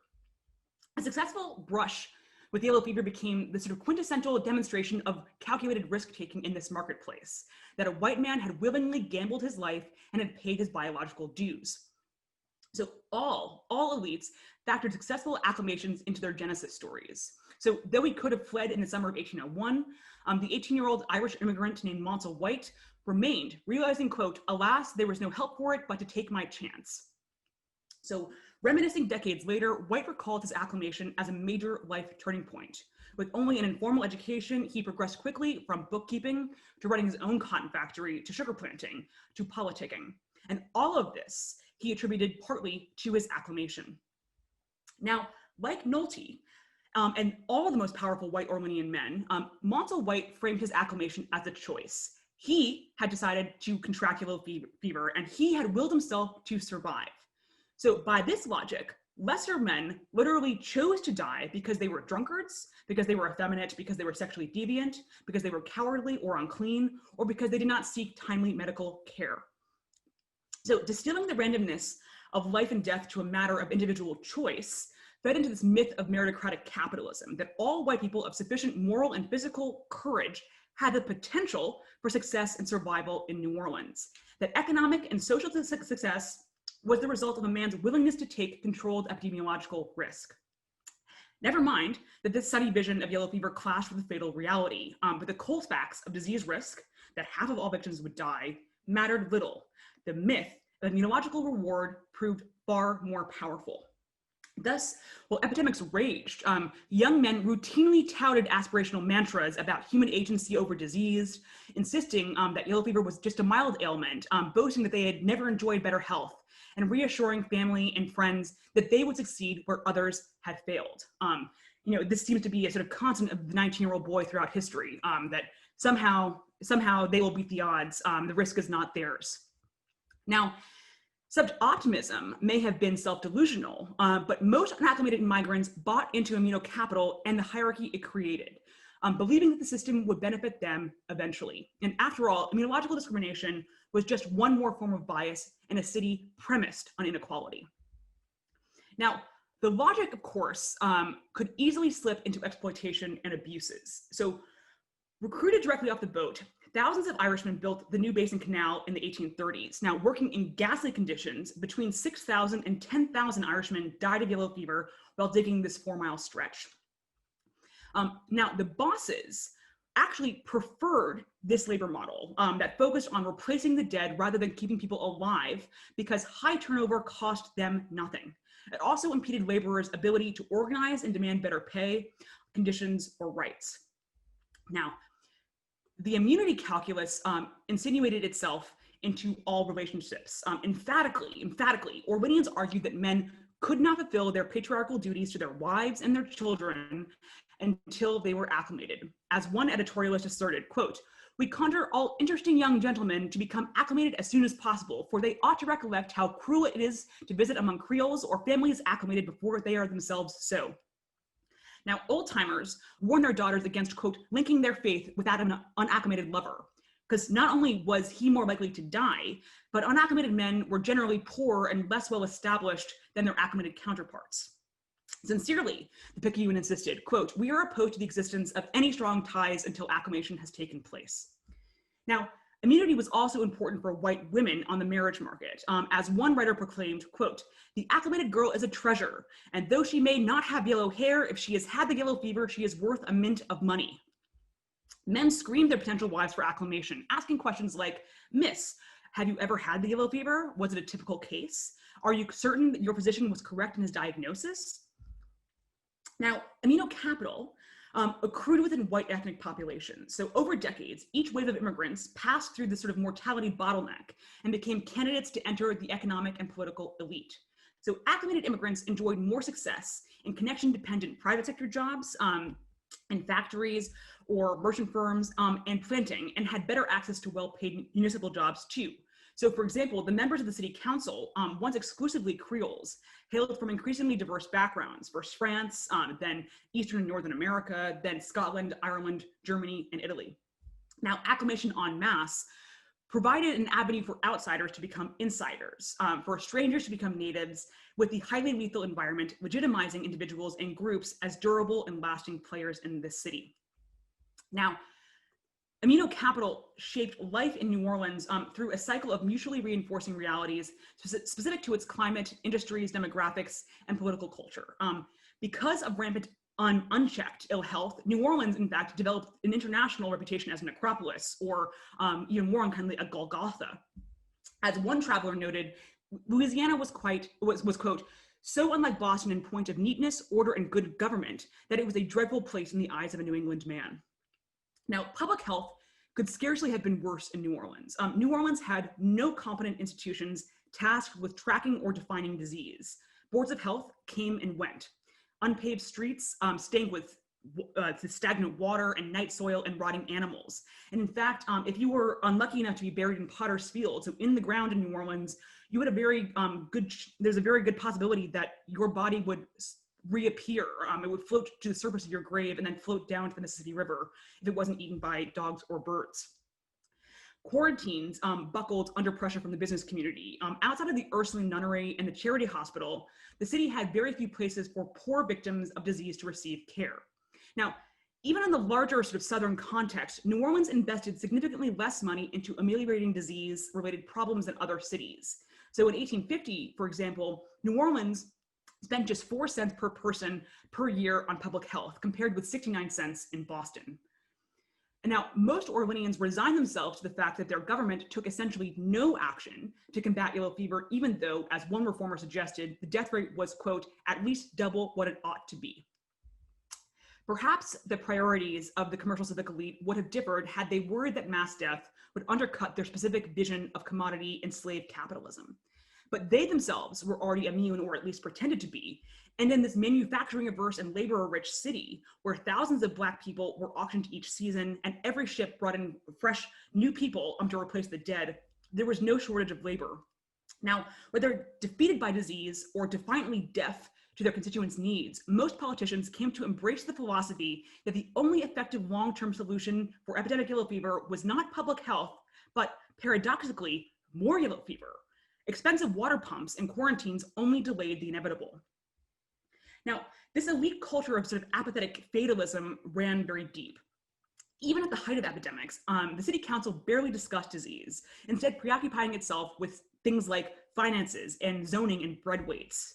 A successful brush with yellow fever became the sort of quintessential demonstration of calculated risk-taking in this marketplace, that a white man had willingly gambled his life and had paid his biological dues. So all elites factored successful acclamations into their genesis stories. So though he could have fled in the summer of 1801, the 18-year-old Irish immigrant named Monsell White remained, realizing, quote, alas, there was no help for it but to take my chance. So reminiscing decades later, White recalled his acclamation as a major life turning point. With only an informal education, he progressed quickly from bookkeeping to running his own cotton factory to sugar planting to politicking. And all of this he attributed partly to his acclamation. Now, like Nolte, and all the most powerful white Orleanian men, Monsell White framed his acclamation as a choice. He had decided to contract yellow fever, and he had willed himself to survive. So by this logic, lesser men literally chose to die because they were drunkards, because they were effeminate, because they were sexually deviant, because they were cowardly or unclean, or because they did not seek timely medical care. So distilling the randomness of life and death to a matter of individual choice, fed into this myth of meritocratic capitalism, that all white people of sufficient moral and physical courage had the potential for success and survival in New Orleans, that economic and social success was the result of a man's willingness to take controlled epidemiological risk. Never mind that this sunny vision of yellow fever clashed with the fatal reality, but the cold facts of disease risk, that half of all victims would die, mattered little. The myth of immunological reward proved far more powerful. Thus, while epidemics raged, young men routinely touted aspirational mantras about human agency over disease, insisting that yellow fever was just a mild ailment, boasting that they had never enjoyed better health, and reassuring family and friends that they would succeed where others had failed. This seems to be a sort of constant of the 19-year-old boy throughout history, that somehow they will beat the odds. The risk is not theirs. Now, such optimism may have been self-delusional, but most unacclimated migrants bought into immunocapital and the hierarchy it created, believing that the system would benefit them eventually. And after all, immunological discrimination was just one more form of bias in a city premised on inequality. Now, the logic, of course, could easily slip into exploitation and abuses. So, recruited directly off the boat, thousands of Irishmen built the New Basin Canal in the 1830s. Now, working in ghastly conditions, between 6,000 and 10,000 Irishmen died of yellow fever while digging this 4-mile stretch. Now, the bosses actually preferred this labor model that focused on replacing the dead rather than keeping people alive, because high turnover cost them nothing. It also impeded laborers' ability to organize and demand better pay, conditions, or rights. Now, the immunity calculus insinuated itself into all relationships. Emphatically, Orwellians argued that men could not fulfill their patriarchal duties to their wives and their children until they were acclimated. As one editorialist asserted, quote, "We conjure all interesting young gentlemen to become acclimated as soon as possible, for they ought to recollect how cruel it is to visit among Creoles or families acclimated before they are themselves so." Now, old-timers warn their daughters against, quote, linking their faith without an unacclimated lover, because not only was he more likely to die, but unacclimated men were generally poorer and less well-established than their acclimated counterparts. Sincerely, the Picayune insisted, quote, "We are opposed to the existence of any strong ties until acclimation has taken place." Now, immunity was also important for white women on the marriage market. As one writer proclaimed, quote, "The acclimated girl is a treasure, and though she may not have yellow hair, if she has had the yellow fever, she is worth a mint of money." Men screamed their potential wives for acclimation, asking questions like, "Miss, have you ever had the yellow fever? Was it a typical case? Are you certain that your physician was correct in his diagnosis?" Now, immunocapital accrued within white ethnic populations. So over decades, each wave of immigrants passed through this sort of mortality bottleneck and became candidates to enter the economic and political elite. So acclimated immigrants enjoyed more success in connection-dependent private sector jobs, in factories or merchant firms, and planting, and had better access to well-paid municipal jobs too. So for example, the members of the city council, once exclusively Creoles, hailed from increasingly diverse backgrounds, first France, then Eastern and Northern America, then Scotland, Ireland, Germany, and Italy. Now, acclimation en masse provided an avenue for outsiders to become insiders, for strangers to become natives, with the highly lethal environment legitimizing individuals and groups as durable and lasting players in this city. Now, immunocapital shaped life in New Orleans through a cycle of mutually reinforcing realities specific to its climate, industries, demographics, and political culture. Because of rampant, unchecked ill health, New Orleans, in fact, developed an international reputation as a necropolis, or even more unkindly, a Golgotha. As one traveler noted, Louisiana was quote, "so unlike Boston in point of neatness, order, and good government that it was a dreadful place in the eyes of a New England man." Now, public health could scarcely have been worse in New Orleans. New Orleans had no competent institutions tasked with tracking or defining disease. Boards of health came and went. Unpaved streets stained with stagnant water and night soil and rotting animals. And in fact, if you were unlucky enough to be buried in Potter's Field, so in the ground in New Orleans, you had there's a very good possibility that your body would reappear. It would float to the surface of your grave and then float down to the Mississippi River if it wasn't eaten by dogs or birds. Quarantines buckled under pressure from the business community. Outside of the Ursuline Nunnery and the Charity Hospital, the city had very few places for poor victims of disease to receive care. Now, even in the larger sort of Southern context, New Orleans invested significantly less money into ameliorating disease-related problems than other cities. So in 1850, for example, New Orleans spent just 4 cents per person per year on public health, compared with 69 cents in Boston. And now, most Orleanians resigned themselves to the fact that their government took essentially no action to combat yellow fever, even though, as one reformer suggested, the death rate was, quote, at least double what it ought to be. Perhaps the priorities of the commercial civic elite would have differed had they worried that mass death would undercut their specific vision of commodity and slave capitalism. But they themselves were already immune, or at least pretended to be. And in this manufacturing-averse and labor-rich city, where thousands of Black people were auctioned each season and every ship brought in fresh new people to replace the dead, there was no shortage of labor. Now, whether defeated by disease or defiantly deaf to their constituents' needs, most politicians came to embrace the philosophy that the only effective long-term solution for epidemic yellow fever was not public health, but paradoxically, more yellow fever. Expensive water pumps and quarantines only delayed the inevitable. Now, this elite culture of sort of apathetic fatalism ran very deep. Even at the height of epidemics, the city council barely discussed disease, instead preoccupying itself with things like finances and zoning and bread weights.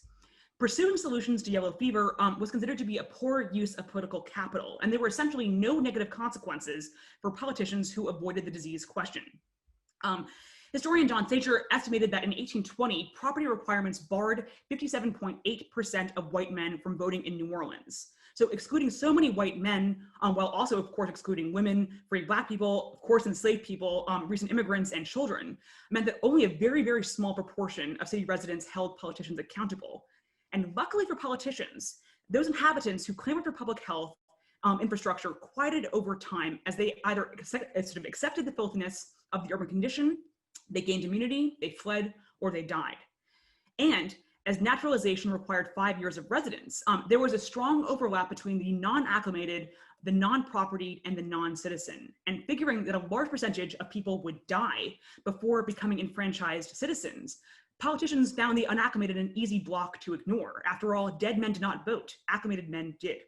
Pursuing solutions to yellow fever was considered to be a poor use of political capital, and there were essentially no negative consequences for politicians who avoided the disease question. Historian John Sacher estimated that in 1820, property requirements barred 57.8% of white men from voting in New Orleans. So excluding so many white men, while also, of course, excluding women, free Black people, of course, enslaved people, recent immigrants, and children, meant that only a very, very small proportion of city residents held politicians accountable. And luckily for politicians, those inhabitants who clamored for public health infrastructure quieted over time as they either accepted the filthiness of the urban condition, they gained immunity, they fled, or they died. And as naturalization required 5 years of residence, there was a strong overlap between the non-acclimated, the non-propertied, and the non-citizen. And figuring that a large percentage of people would die before becoming enfranchised citizens, politicians found the unacclimated an easy block to ignore. After all, dead men did not vote, acclimated men did.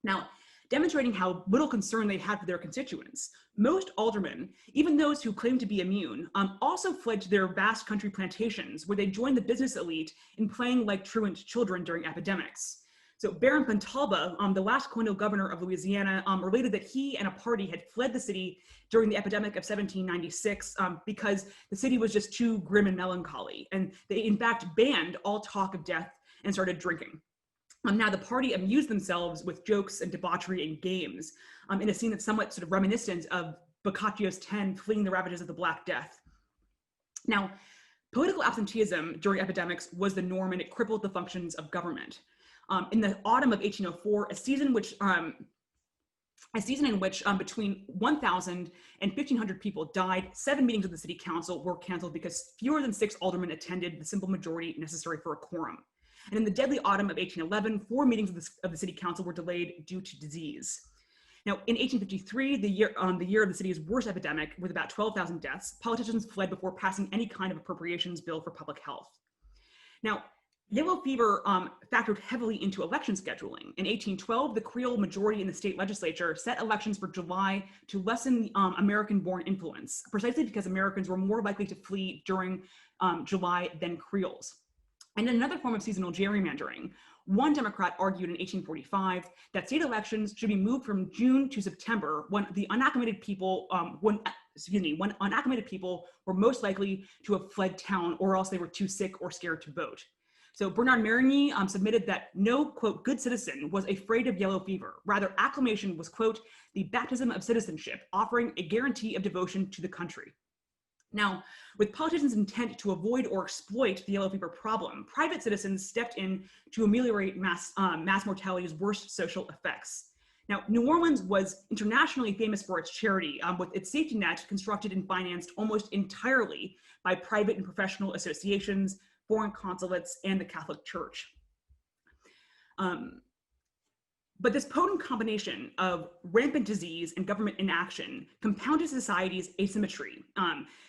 Now, demonstrating how little concern they had for their constituents, most aldermen, even those who claimed to be immune, also fled to their vast country plantations, where they joined the business elite in playing like truant children during epidemics. So Baron Pontalba, the last colonial governor of Louisiana, related that he and a party had fled the city during the epidemic of 1796 because the city was just too grim and melancholy. And they, in fact, banned all talk of death and started drinking. Now, the party amused themselves with jokes and debauchery and games in a scene that's somewhat sort of reminiscent of Boccaccio's 10 fleeing the ravages of the Black Death. Now, political absenteeism during epidemics was the norm, and it crippled the functions of government. In the autumn of 1804, a season in which between 1,000 and 1,500 people died, 7 meetings of the city council were canceled because fewer than 6 aldermen attended the simple majority necessary for a quorum. And in the deadly autumn of 1811, 4 meetings of the city council were delayed due to disease. Now, in 1853, the year of the city's worst epidemic, with about 12,000 deaths, politicians fled before passing any kind of appropriations bill for public health. Now, yellow fever factored heavily into election scheduling. In 1812, the Creole majority in the state legislature set elections for July to lessen American-born influence, precisely because Americans were more likely to flee during July than Creoles. And in another form of seasonal gerrymandering, one Democrat argued in 1845 that state elections should be moved from June to September when unacclimated people were most likely to have fled town, or else they were too sick or scared to vote. So Bernard Marigny submitted that no, quote, good citizen was afraid of yellow fever. Rather, acclimation was, quote, the baptism of citizenship, offering a guarantee of devotion to the country. Now, with politicians' intent to avoid or exploit the yellow fever problem, private citizens stepped in to ameliorate mass mortality's worst social effects. Now, New Orleans was internationally famous for its charity, with its safety net constructed and financed almost entirely by private and professional associations, foreign consulates, and the Catholic Church. But this potent combination of rampant disease and government inaction compounded society's asymmetry,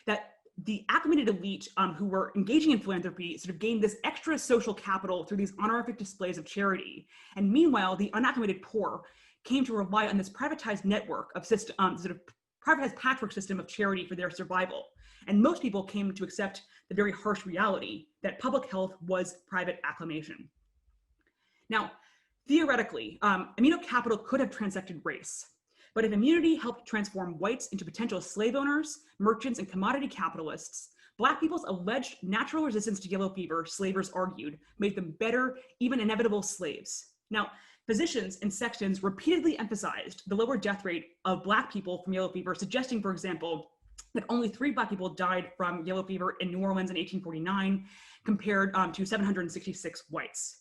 that the acclimated elite who were engaging in philanthropy sort of gained this extra social capital through these honorific displays of charity. And meanwhile, the unacclimated poor came to rely on this privatized network of sort of privatized patchwork system of charity for their survival. And most people came to accept the very harsh reality that public health was private acclamation. Now, theoretically, immunocapital could have transected race, but if immunity helped transform whites into potential slave owners, merchants, and commodity capitalists, Black people's alleged natural resistance to yellow fever, slavers argued, made them better, even inevitable slaves. Now, physicians and sextons repeatedly emphasized the lower death rate of Black people from yellow fever, suggesting, for example, that only 3 Black people died from yellow fever in New Orleans in 1849, compared to 766 whites.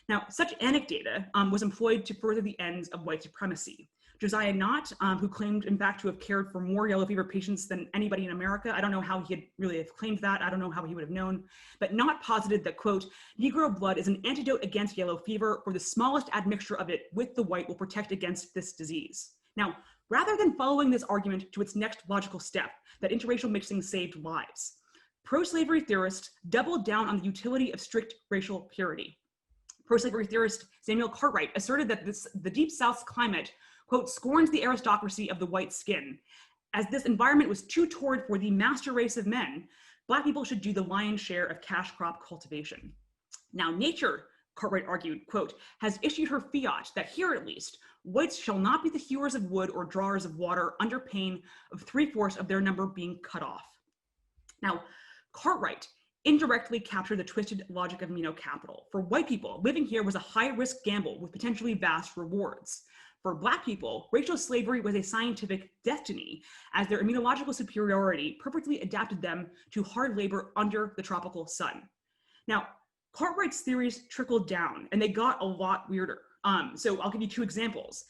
Now, such anecdata was employed to further the ends of white supremacy. Josiah Nott, who claimed, in fact, to have cared for more yellow fever patients than anybody in America, I don't know how he had really have claimed that, I don't know how he would have known, but Nott posited that, quote, Negro blood is an antidote against yellow fever, for the smallest admixture of it with the white will protect against this disease. Now, rather than following this argument to its next logical step, that interracial mixing saved lives, pro-slavery theorists doubled down on the utility of strict racial purity. Pro-slavery theorist Samuel Cartwright asserted that the Deep South's climate, quote, scorns the aristocracy of the white skin. As this environment was too torrid for the master race of men, Black people should do the lion's share of cash crop cultivation. Now, nature, Cartwright argued, quote, has issued her fiat that here at least, whites shall not be the hewers of wood or drawers of water under pain of 3/4 of their number being cut off. Now, Cartwright indirectly captured the twisted logic of immunocapital. For white people, living here was a high-risk gamble with potentially vast rewards. For Black people, racial slavery was a scientific destiny, as their immunological superiority perfectly adapted them to hard labor under the tropical sun. Now, Cartwright's theories trickled down, and they got a lot weirder. So I'll give you 2 examples.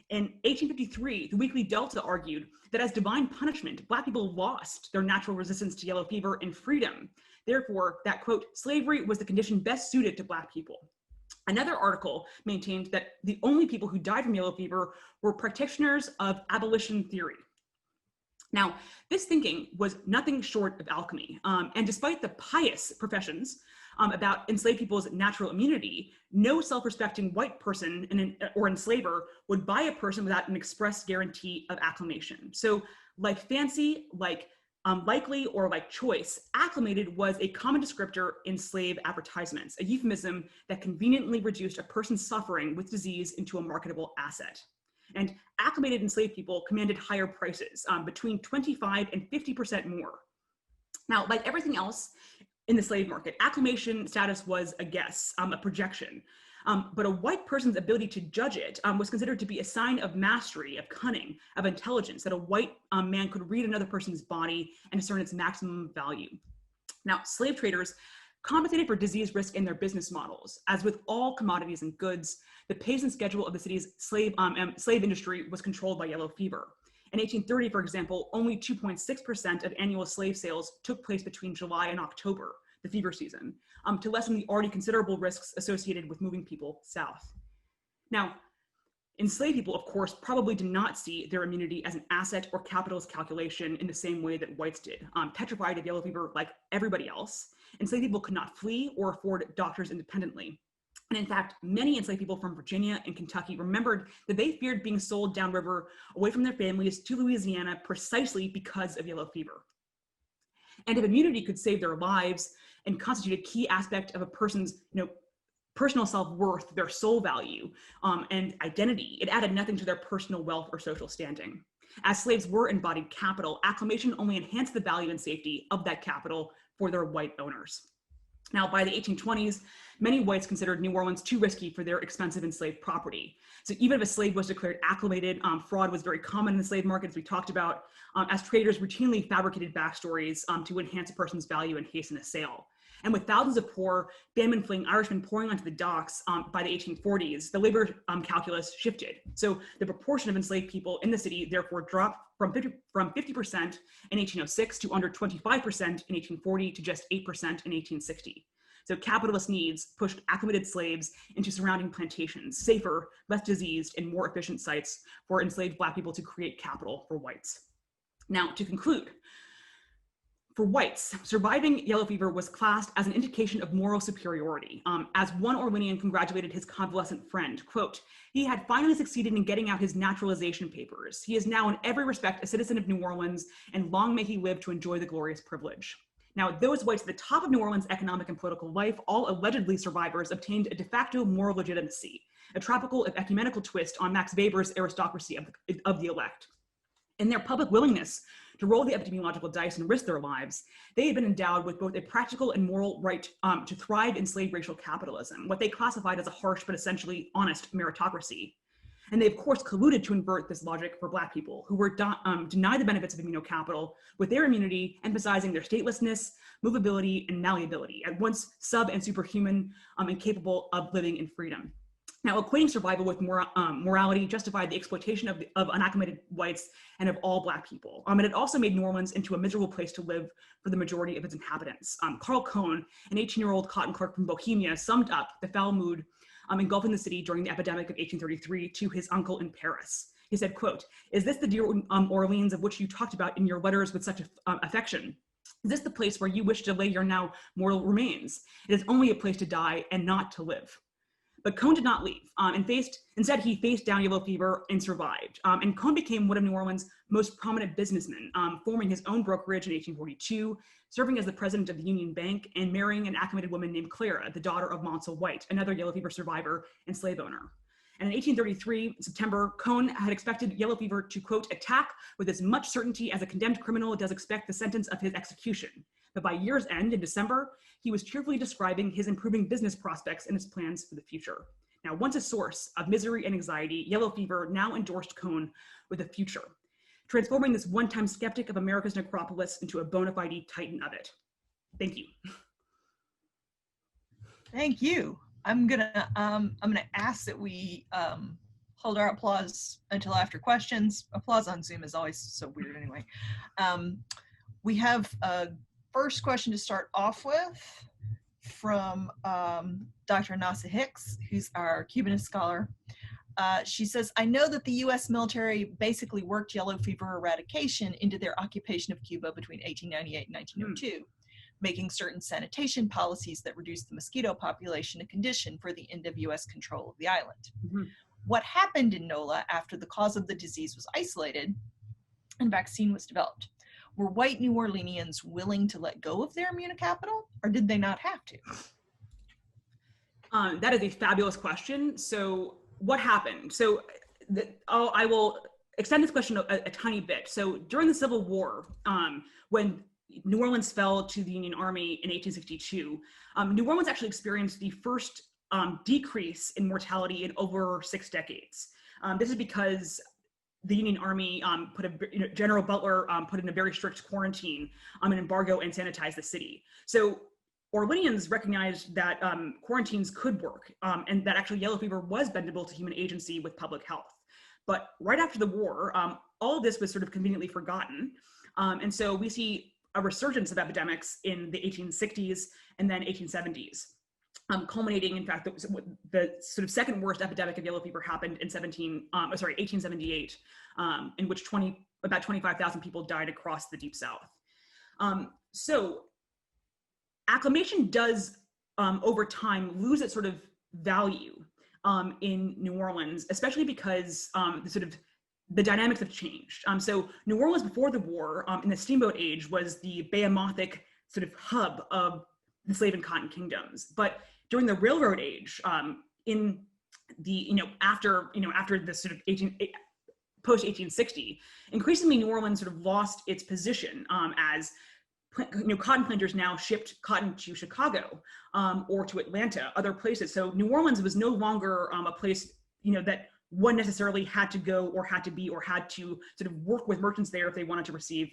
In 1853, the Weekly Delta argued that as divine punishment, Black people lost their natural resistance to yellow fever and freedom. Therefore, that, quote, slavery was the condition best suited to Black people. Another article maintained that the only people who died from yellow fever were practitioners of abolition theory. Now, this thinking was nothing short of alchemy, and despite the pious professions about enslaved people's natural immunity, no self-respecting white person or enslaver would buy a person without an express guarantee of acclimation. So like fancy, like likely, or like choice, acclimated was a common descriptor in slave advertisements, a euphemism that conveniently reduced a person's suffering with disease into a marketable asset. And acclimated enslaved people commanded higher prices, between 25 and 50% more. Now, like everything else in the slave market, acclimation status was a guess, a projection. But a white person's ability to judge it was considered to be a sign of mastery, of cunning, of intelligence, that a white man could read another person's body and discern its maximum value. Now, slave traders compensated for disease risk in their business models. As with all commodities and goods, the pace and schedule of the city's slave industry was controlled by yellow fever. In 1830, for example, only 2.6% of annual slave sales took place between July and October, the fever season, to lessen the already considerable risks associated with moving people south. Now, enslaved people, of course, probably did not see their immunity as an asset or capitalist calculation in the same way that whites did. Petrified of yellow fever like everybody else, enslaved people could not flee or afford doctors independently. And in fact, many enslaved people from Virginia and Kentucky remembered that they feared being sold downriver away from their families to Louisiana precisely because of yellow fever. And if immunity could save their lives and constitute a key aspect of a person's personal self-worth, their soul value, and identity, it added nothing to their personal wealth or social standing. As slaves were embodied capital, acclimation only enhanced the value and safety of that capital for their white owners. Now, by the 1820s, many whites considered New Orleans too risky for their expensive enslaved property. So even if a slave was declared acclimated, fraud was very common in the slave market, as we talked about, as traders routinely fabricated backstories to enhance a person's value and hasten a sale. And with thousands of poor, famine-fleeing Irishmen pouring onto the docks by the 1840s, the labor calculus shifted. So the proportion of enslaved people in the city therefore dropped from 50% in 1806 to under 25% in 1840 to just 8% in 1860. So capitalist needs pushed acclimated slaves into surrounding plantations, safer, less diseased, and more efficient sites for enslaved Black people to create capital for whites. Now, to conclude, for whites, surviving yellow fever was classed as an indication of moral superiority. As one Orleanian congratulated his convalescent friend, quote, "He had finally succeeded in getting out his naturalization papers. He is now in every respect a citizen of New Orleans, and long may he live to enjoy the glorious privilege." Now, those whites at the top of New Orleans' economic and political life, all allegedly survivors, obtained a de facto moral legitimacy, a tropical and ecumenical twist on Max Weber's aristocracy of the elect. In their public willingness to roll the epidemiological dice and risk their lives, they had been endowed with both a practical and moral right to thrive in slave racial capitalism, what they classified as a harsh but essentially honest meritocracy. And they, of course, colluded to invert this logic for Black people, who were denied the benefits of immunocapital, with their immunity emphasizing their statelessness, movability, and malleability, at once sub and superhuman and capable of living in freedom. Now, equating survival with morality justified the exploitation of unacclimated whites and of all Black people. And it also made New Orleans into a miserable place to live for the majority of its inhabitants. Carl Cohn, an 18-year-old cotton clerk from Bohemia, summed up the foul mood engulfing the city during the epidemic of 1833 to his uncle in Paris. He said, quote, "Is this the dear Orleans of which you talked about in your letters with such affection? Is this the place where you wish to lay your now mortal remains? It is only a place to die and not to live." But Cohn did not leave, instead he faced down yellow fever and survived. And Cohn became one of New Orleans' most prominent businessmen, forming his own brokerage in 1842, serving as the president of the Union Bank, and marrying an acclimated woman named Clara, the daughter of Monsell White, another yellow fever survivor and slave owner. And in 1833, September, Cohn had expected yellow fever to, quote, "attack with as much certainty as a condemned criminal does expect the sentence of his execution." But by year's end in December, he was cheerfully describing his improving business prospects and his plans for the future. Now, once a source of misery and anxiety, yellow fever now endorsed Cohn with a future, transforming this one-time skeptic of America's necropolis into a bona fide titan of it. Thank you. Thank you. I'm gonna ask that we hold our applause until after questions. Applause on Zoom is always so weird anyway. We have a first question to start off with from Dr. Nasa Hicks, who's our Cubanist scholar. She says, "I know that the US military basically worked yellow fever eradication into their occupation of Cuba between 1898 and 1902, making certain sanitation policies that reduced the mosquito population a condition for the end of US control of the island. What happened in NOLA after the cause of the disease was isolated and vaccine was developed? Were white New Orleanians willing to let go of their immunocapital, or did they not have to?" That is a fabulous question. So what happened? So I will extend this question a tiny bit. So during the Civil War, when New Orleans fell to the Union Army in 1862, New Orleans actually experienced the first decrease in mortality in over 6 decades. This is because the Union Army General Butler put in a very strict quarantine, an embargo, and sanitized the city. So Orleanians recognized that quarantines could work, and that actually yellow fever was bendable to human agency with public health. But right after the war, all of this was sort of conveniently forgotten. And so we see a resurgence of epidemics in the 1860s and then 1870s. Culminating, in fact, the sort of second worst epidemic of yellow fever happened in 1878, in which about 25,000 people died across the Deep South. So acclimation does, over time, lose its sort of value in New Orleans, especially because the dynamics have changed. So New Orleans before the war, in the Steamboat Age, was the behemothing sort of hub of the slave and cotton kingdoms. But during the Railroad Age, in the after the sort of post 1860, increasingly New Orleans sort of lost its position as cotton planters now shipped cotton to Chicago or to Atlanta, other places. So New Orleans was no longer a place that one necessarily had to go or had to be or had to sort of work with merchants there if they wanted to receive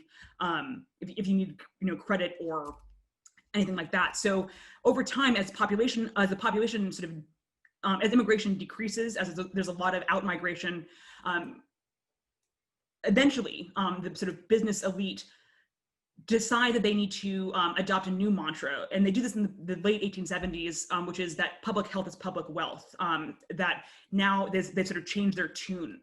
if you need credit or anything like that. So over time, as the population sort of as immigration decreases, as there's a lot of out migration, eventually the sort of business elite decide that they need to adopt a new mantra. And they do this in the late 1870s, which is that public health is public wealth, that now they've sort of changed their tune.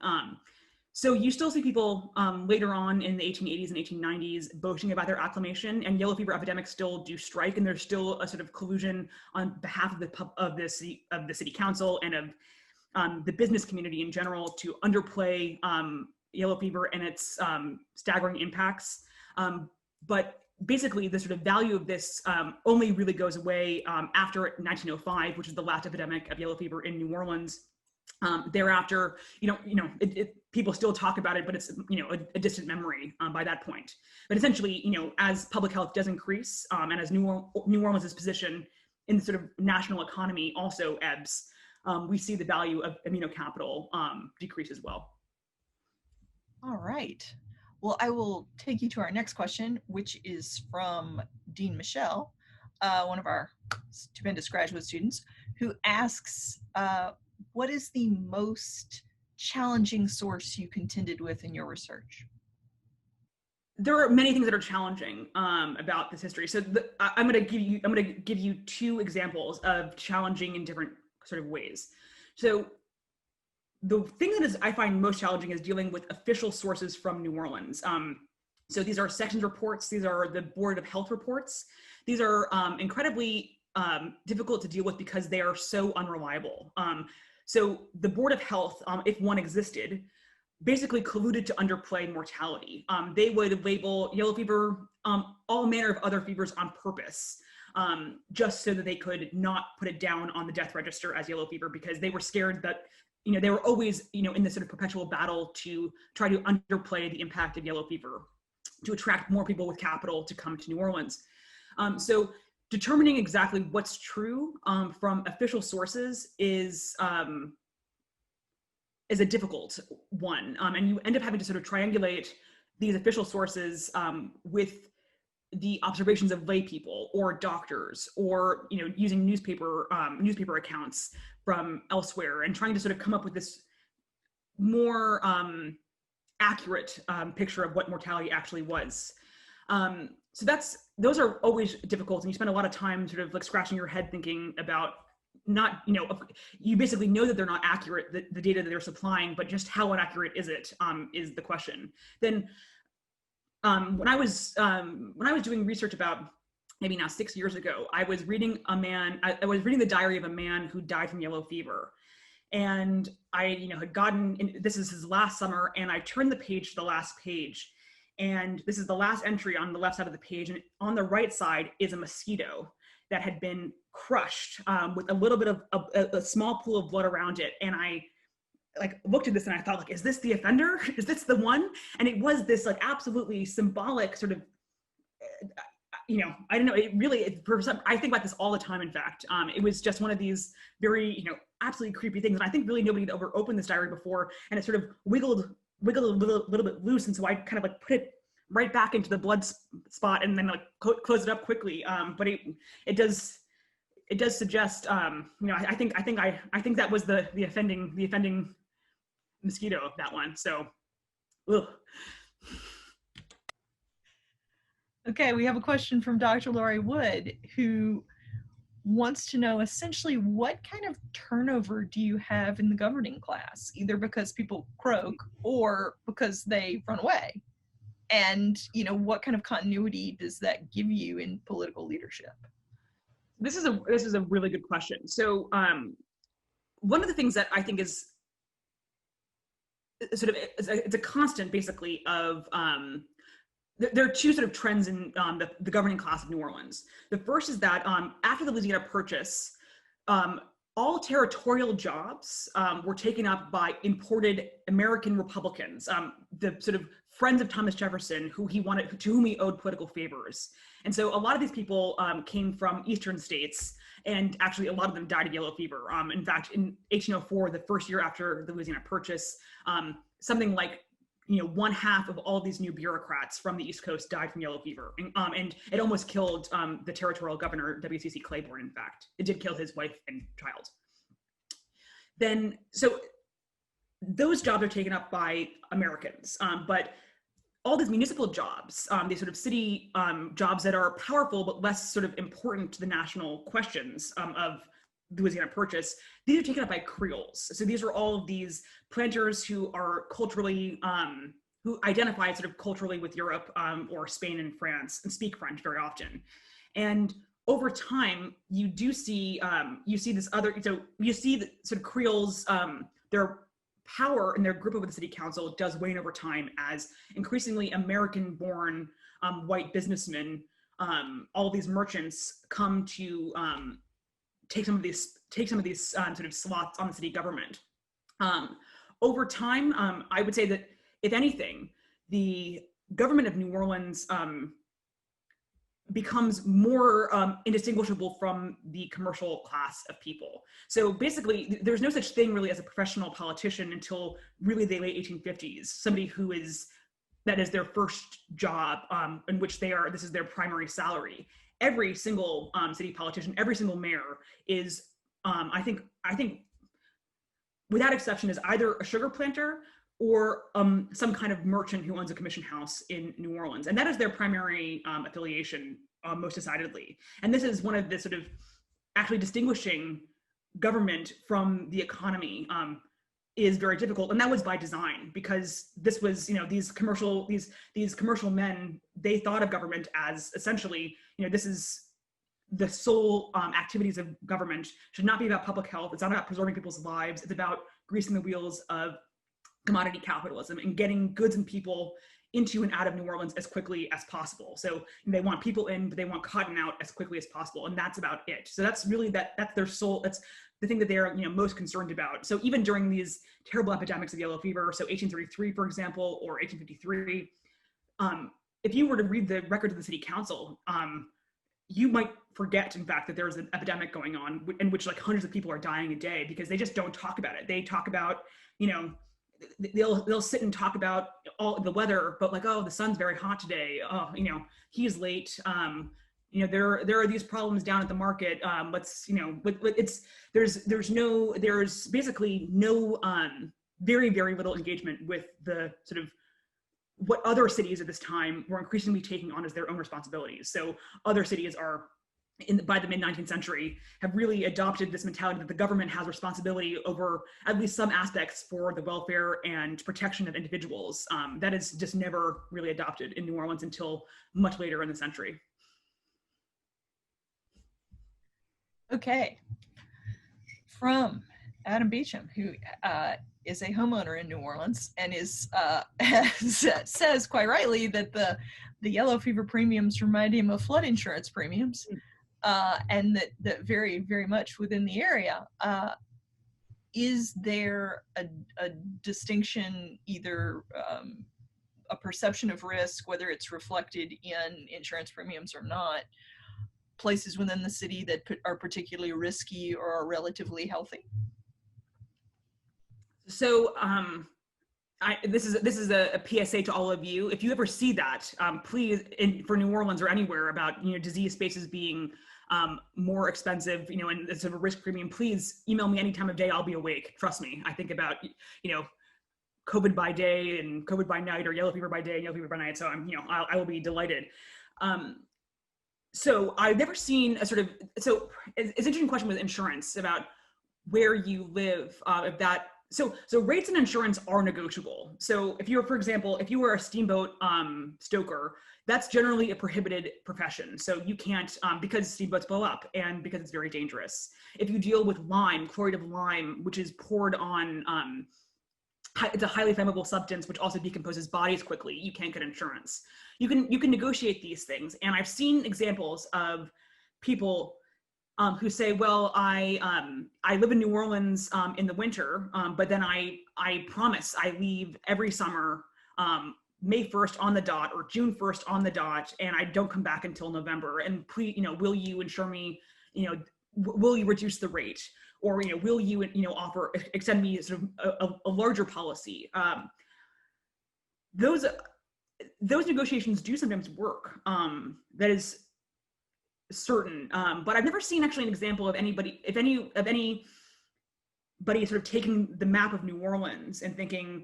So you still see people later on in the 1880s and 1890s boasting about their acclamation, and yellow fever epidemics still do strike, and there's still a sort of collusion on behalf of the city council and of the business community in general to underplay yellow fever and its staggering impacts. But basically, the sort of value of this only really goes away after 1905, which is the last epidemic of yellow fever in New Orleans. Thereafter, people still talk about it, but it's a distant memory by that point. But essentially, as public health does increase, and as New Orleans' position in the sort of national economy also ebbs, we see the value of immunocapital decrease as well. All right. Well, I will take you to our next question, which is from Dean Michelle, one of our stupendous graduate students, who asks, what is the most challenging source you contended with in your research? There are many things that are challenging about this history. So I'm going to give you two examples of challenging in different sort of ways. So the thing that I find most challenging is dealing with official sources from New Orleans. So these are sections reports. These are the Board of Health reports. These are incredibly difficult to deal with because they are so unreliable. So the Board of Health, if one existed, basically colluded to underplay mortality. They would label yellow fever, all manner of other fevers on purpose, just so that they could not put it down on the death register as yellow fever, because they were scared that they were always, in this sort of perpetual battle to try to underplay the impact of yellow fever, to attract more people with capital to come to New Orleans. So determining exactly what's true from official sources is a difficult one. And you end up having to sort of triangulate these official sources with the observations of lay people or doctors, or using newspaper accounts from elsewhere, and trying to sort of come up with this more accurate picture of what mortality actually was. So those are always difficult, and you spend a lot of time sort of like scratching your head thinking about you basically know that they're not accurate, the data that they're supplying, but just how inaccurate is it is the question. Then when I was doing research about maybe now 6 years ago, I was reading I was reading the diary of a man who died from yellow fever. And I had gotten, this is his last summer, and I turned the page to the last page. And this is the last entry on the left side of the page. And on the right side is a mosquito that had been crushed with a little bit of a small pool of blood around it. And I looked at this and I thought, is this the offender? Is this the one? And it was this absolutely symbolic sort of, I don't know, I think about this all the time, in fact. It was just one of these very, absolutely creepy things. And I think really nobody had ever opened this diary before, and it sort of wiggled a little bit loose. And so I kind of put it right back into the blood spot and then close it up quickly. But it does suggest, I think that was the offending mosquito of that one. So, ugh. Okay, we have a question from Dr. Lori Wood, who wants to know essentially what kind of turnover do you have in the governing class, either because people croak or because they run away? And, what kind of continuity does that give you in political leadership? This is a really good question. So one of the things that I think is sort of, it's a constant basically of, there are two sort of trends in the governing class of New Orleans. The first is that after the Louisiana Purchase, all territorial jobs were taken up by imported American Republicans, the sort of friends of Thomas Jefferson, to whom he owed political favors. And so a lot of these people came from eastern states, and actually a lot of them died of yellow fever. In fact, in 1804, the first year after the Louisiana Purchase, something like 1/2 of all of these new bureaucrats from the East Coast died from yellow fever. And it almost killed the territorial governor, W.C.C. Claiborne, in fact. It did kill his wife and child. So those jobs are taken up by Americans, but all these municipal jobs, these sort of city jobs that are powerful but less sort of important to the national questions of Louisiana Purchase, these are taken up by Creoles. So these are all of these planters who are culturally, who identify sort of culturally with Europe or Spain and France and speak French very often. And over time, you do see, you see this other, so you see the sort of Creoles, their power and their group of the city council does wane over time as increasingly American-born white businessmen, all of these merchants come to take some of these sort of slots on the city government. Over time, I would say that if anything, the government of New Orleans becomes more indistinguishable from the commercial class of people. So basically, there's no such thing really as a professional politician until really the late 1850s. Somebody who is, that is their first job in which they are, this is their primary salary. Every single city politician, every single mayor is, I think without exception, is either a sugar planter or some kind of merchant who owns a commission house in New Orleans. And that is their primary affiliation, most decidedly. And this is one of the sort of actually distinguishing government from the economy is very difficult. And that was by design, because this was, you know, these commercial men, they thought of government as essentially, you know, this is the sole activities of government should not be about public health. It's not about preserving people's lives. It's about greasing the wheels of commodity capitalism and getting goods and people into and out of New Orleans as quickly as possible. So they want people in, but they want cotton out as quickly as possible, and that's about it. So that's really that's their sole. That's the thing that they're, you know, most concerned about. So even during these terrible epidemics of yellow fever, so 1833, for example, or 1853, if you were to read the record of the city council, you might forget, in fact, that there was an epidemic going on in which like hundreds of people are dying a day, because they just don't talk about it. They talk about, you know, they'll sit and talk about all the weather, but like, oh, the sun's very hot today. Oh, you know, he's late. You know, there are these problems down at the market. Let's, you know, there's basically no very, very little engagement with the sort of what other cities at this time were increasingly taking on as their own responsibilities. So other cities are, by the mid-19th century, have really adopted this mentality that the government has responsibility over at least some aspects for the welfare and protection of individuals. That is just never really adopted in New Orleans until much later in the century. Okay. From Adam Beecham, who is a homeowner in New Orleans and is says quite rightly that the yellow fever premiums remind him of flood insurance premiums. And that very, very much within the area. Is there a distinction, either a perception of risk, whether it's reflected in insurance premiums or not, places within the city that are particularly risky or are relatively healthy? So this is a PSA to all of you. If you ever see that, please, for New Orleans or anywhere, about, you know, disease spaces being more expensive, you know, and it's sort of a risk premium, please email me any time of day. I'll be awake. Trust me. I think about, you know, COVID by day and COVID by night, or yellow fever by day and yellow fever by night. So I'm, you know, I will be delighted. So I've never seen a sort of, so it's an interesting question with insurance about where you live, if that, so rates and insurance are negotiable. So if you're, for example, if you were a steamboat stoker, that's generally a prohibited profession. So you can't, because steamboats blow up and because it's very dangerous. If you deal with lime, chloride of lime, which is poured on, it's a highly flammable substance which also decomposes bodies quickly, you can't get insurance. You can negotiate these things. And I've seen examples of people who say, well, I live in New Orleans in the winter, but then I promise I leave every summer, May 1st on the dot or June 1st on the dot, and I don't come back until November. And please, you know, will you insure me? You know, will you reduce the rate? Or, you know, will you, you know, extend me sort of a larger policy? Those negotiations do sometimes work. That is certain, but I've never seen actually an example of anybody sort of taking the map of New Orleans and thinking,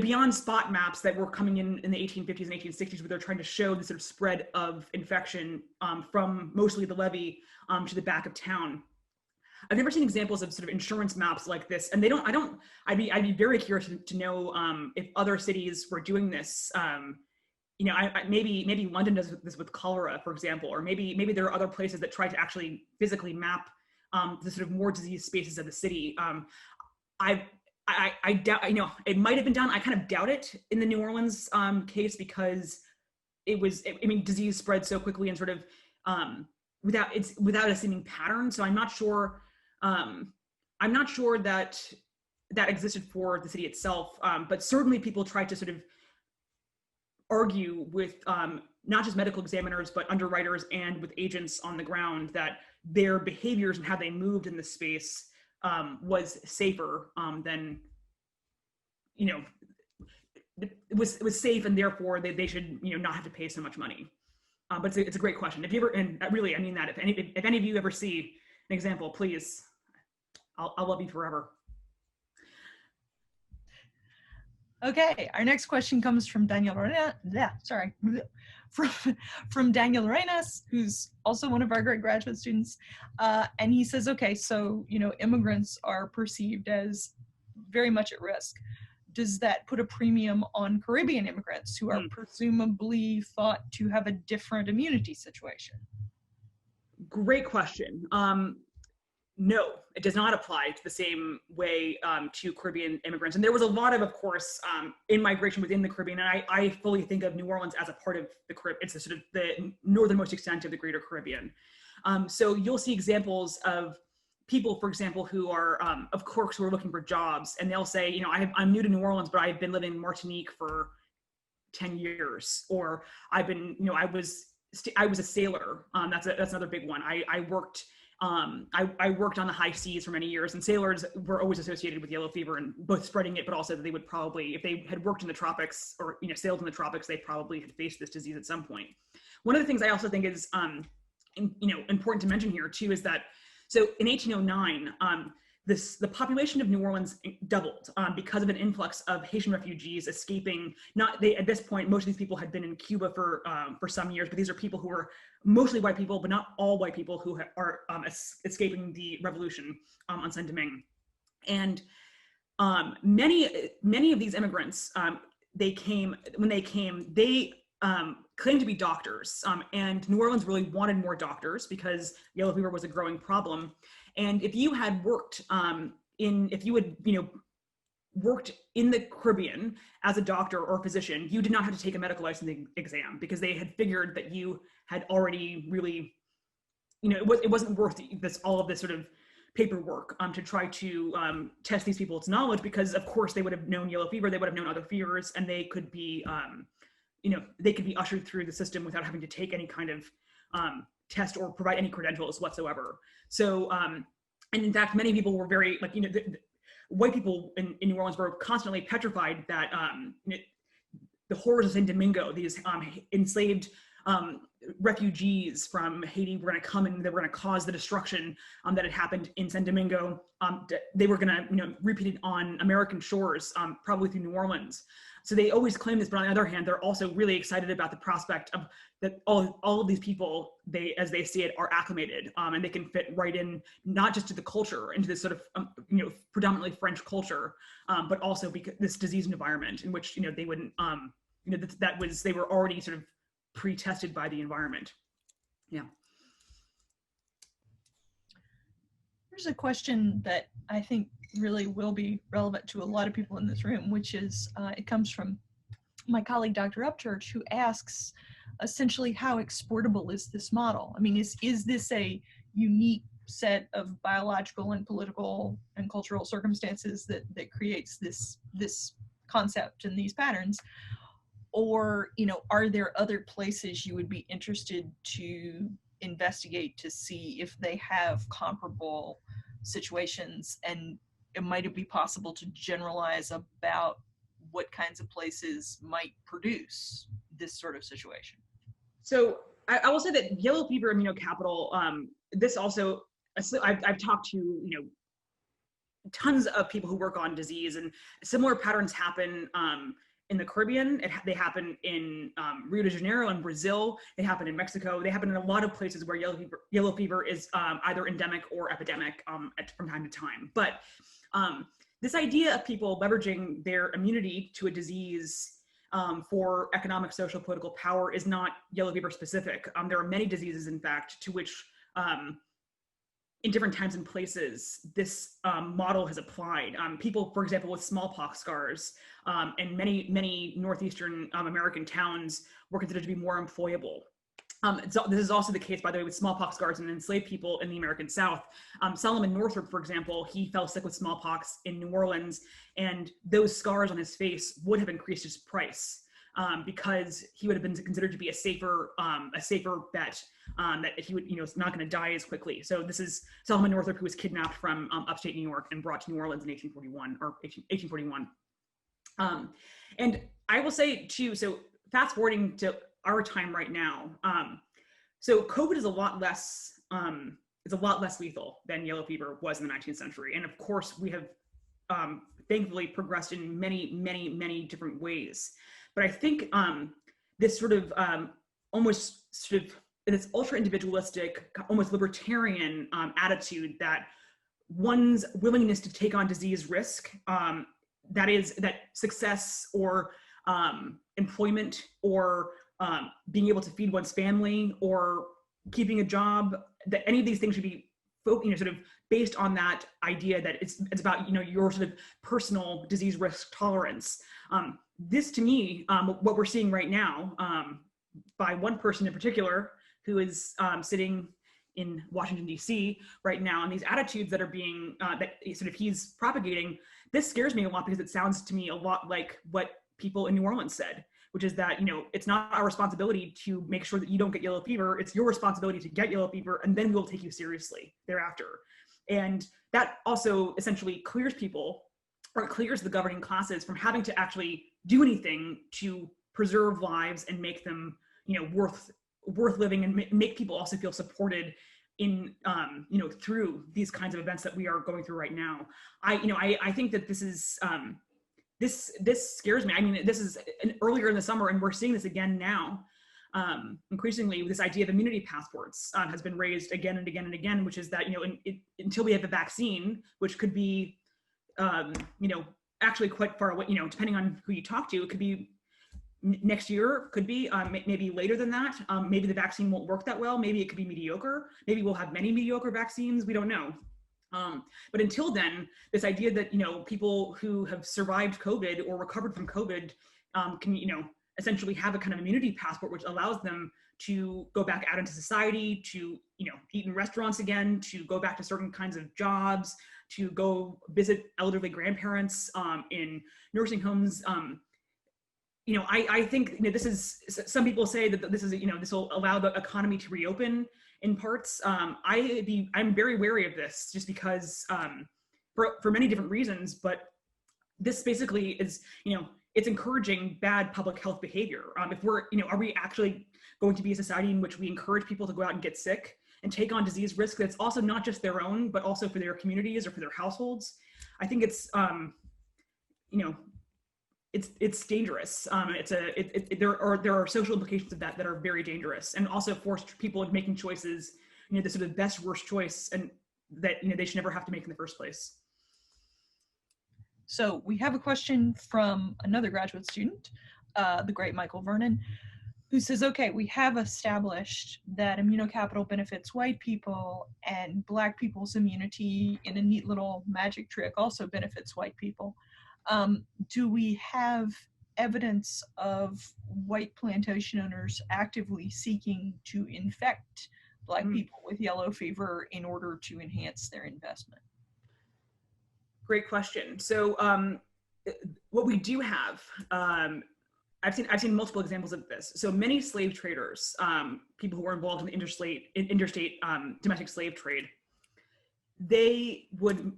beyond spot maps that were coming in the 1850s and 1860s, where they're trying to show the sort of spread of infection from mostly the levee to the back of town. I've never seen examples of sort of insurance maps like this, and I'd be very curious to know if other cities were doing this. Maybe London does this with cholera, for example, or maybe there are other places that try to actually physically map the sort of more diseased spaces of the city. I doubt, it might have been done. I kind of doubt it in the New Orleans case, because disease spread so quickly and sort of without a seeming pattern. So I'm not sure that existed for the city itself, but certainly people tried to sort of argue with not just medical examiners, but underwriters and with agents on the ground that their behaviors and how they moved in the space was safer than, it was safe, and therefore they should not have to pay so much money. But it's a great question. If you ever, and really I mean that, if any of you ever see an example, please, I'll love you forever. Okay, our next question comes from Daniel from Daniel Arenas, who's also one of our great graduate students. And he says, okay, so, immigrants are perceived as very much at risk. Does that put a premium on Caribbean immigrants who are presumably thought to have a different immunity situation? Great question. No, it does not apply to the same way to Caribbean immigrants. And there was a lot of course, immigration within the Caribbean. And I fully think of New Orleans as a part of the Caribbean. It's a sort of the northernmost extent of the greater Caribbean. So you'll see examples of people, for example, who are, of course, who are looking for jobs. And they'll say, I'm new to New Orleans, but I've been living in Martinique for 10 years. Or I've been, I was a sailor. That's another big one. I worked on the high seas for many years, and sailors were always associated with yellow fever, and both spreading it, but also that they would probably, if they had worked in the tropics or sailed in the tropics, they probably had faced this disease at some point. One of the things I also think is important to mention here too is that, so in 1809, the population of New Orleans doubled because of an influx of Haitian refugees escaping. At this point, most of these people had been in Cuba for some years, but these are people who are mostly white people, but not all white people, who are escaping the revolution on Saint-Domingue. And many of these immigrants, when they came, they claimed to be doctors, and New Orleans really wanted more doctors because yellow fever was a growing problem. And if you had worked worked in the Caribbean as a doctor or physician, you did not have to take a medical licensing exam, because they had figured that you had already really, it wasn't worth all of this sort of paperwork to try to test these people's knowledge, because of course they would have known yellow fever, they would have known other fevers, and they could be, they could be ushered through the system without having to take any kind of test or provide any credentials whatsoever. So, and in fact, many people were very, white people in New Orleans were constantly petrified that the horrors of Saint Domingo, these enslaved refugees from Haiti, were going to come and they were going to cause the destruction that had happened in Saint Domingo. They were going to, repeat it on American shores, probably through New Orleans. So they always claim this, but on the other hand, they're also really excited about the prospect of that all of these people, as they see it, are acclimated, and they can fit right in, not just to the culture, into this sort of predominantly French culture, but also because this diseased environment in which they wouldn't they were already sort of pre-tested by the environment. Yeah. There's a question that I think really will be relevant to a lot of people in this room, which is, it comes from my colleague, Dr. Upchurch, who asks essentially, how exportable is this model? I mean, is this a unique set of biological and political and cultural circumstances that creates this concept and these patterns? Or, are there other places you would be interested to investigate to see if they have comparable situations, and might it be possible to generalize about what kinds of places might produce this sort of situation? So I will say that yellow fever immunocapital, this also, I've talked to, tons of people who work on disease, and similar patterns happen in the Caribbean. They happen in Rio de Janeiro and Brazil. They happen in Mexico. They happen in a lot of places where yellow fever is either endemic or epidemic from time to time. But this idea of people leveraging their immunity to a disease for economic, social, political power is not yellow fever specific. There are many diseases, in fact, to which in different times and places, this model has applied. People, for example, with smallpox scars and many Northeastern American towns were considered to be more employable. This is also the case, by the way, with smallpox scars and enslaved people in the American South. Solomon Northup, for example, he fell sick with smallpox in New Orleans, and those scars on his face would have increased his price because he would have been considered to be a safer bet, that he would, is not going to die as quickly. So this is Solomon Northup, who was kidnapped from upstate New York and brought to New Orleans in 1841. And I will say too, so fast forwarding to our time right now. So COVID is a lot less lethal than yellow fever was in the 19th century. And of course we have thankfully progressed in many different ways. But I think this sort of almost sort of this ultra individualistic, almost libertarian attitude that one's willingness to take on disease risk, that success or employment or being able to feed one's family or keeping a job, that any of these things should be sort of based on that idea that it's about your sort of personal disease risk tolerance. This to me, what we're seeing right now by one person in particular who is sitting in Washington, D.C. right now, and these attitudes that are being, that sort of he's propagating, this scares me a lot because it sounds to me a lot like what people in New Orleans said, which is that, it's not our responsibility to make sure that you don't get yellow fever. It's your responsibility to get yellow fever, and then we'll take you seriously thereafter. And that also essentially clears people, or it clears the governing classes from having to actually do anything to preserve lives and make them, worth living, and make people also feel supported in, through these kinds of events that we are going through right now. I think that this is, this scares me. I mean, this is earlier in the summer, and we're seeing this again now. Increasingly, this idea of immunity passports has been raised again and again and again, which is that, until we have a vaccine, which could be, actually quite far away, depending on who you talk to, it could be next year, could be maybe later than that. Maybe the vaccine won't work that well. Maybe it could be mediocre. Maybe we'll have many mediocre vaccines. We don't know. But until then, this idea that, people who have survived COVID or recovered from COVID can, essentially have a kind of immunity passport, which allows them to go back out into society, to, eat in restaurants again, to go back to certain kinds of jobs, to go visit elderly grandparents in nursing homes. I think this is, some people say that this is, this will allow the economy to reopen in parts. I'm very wary of this just because for many different reasons, but this basically is, it's encouraging bad public health behavior. If we're, are we actually going to be a society in which we encourage people to go out and get sick and take on disease risk that's also not just their own, but also for their communities or for their households? I think it's, it's dangerous. There are social implications of that are very dangerous, and also force people into making choices, the sort of best worst choice, and that they should never have to make in the first place. So we have a question from another graduate student, the great Michael Vernon, who says, okay, we have established that immunocapital benefits white people, and Black people's immunity in a neat little magic trick also benefits white people. Do we have evidence of white plantation owners actively seeking to infect Black people with yellow fever in order to enhance their investment? Great question. So what we do have, I've seen multiple examples of this. So many slave traders, people who were involved in the interstate domestic slave trade, they would,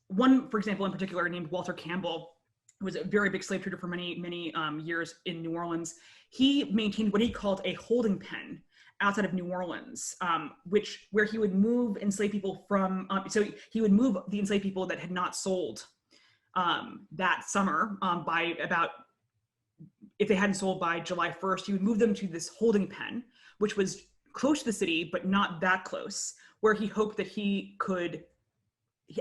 one, for example, in particular, named Walter Campbell, who was a very big slave trader for many years in New Orleans. He maintained what he called a holding pen outside of New Orleans, where he would move enslaved people from. So he would move the enslaved people that had not sold that summer by about, if they hadn't sold by July 1st, he would move them to this holding pen, which was close to the city, but not that close, where he hoped that he could,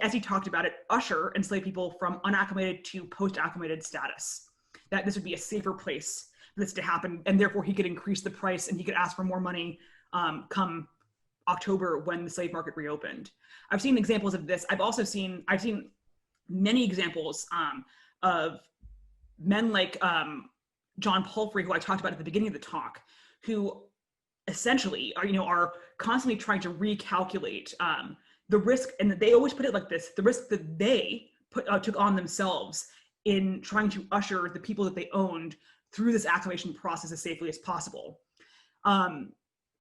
as he talked about it, usher enslaved people from unacclimated to post-acclimated status. That this would be a safer place for this to happen, and therefore he could increase the price and he could ask for more money come October when the slave market reopened. I've seen examples of this. I've seen many examples of men like John Palfrey, who I talked about at the beginning of the talk, who essentially are constantly trying to recalculate the risk, and they always put it like this: the risk that they took on themselves in trying to usher the people that they owned through this acclimation process as safely as possible. And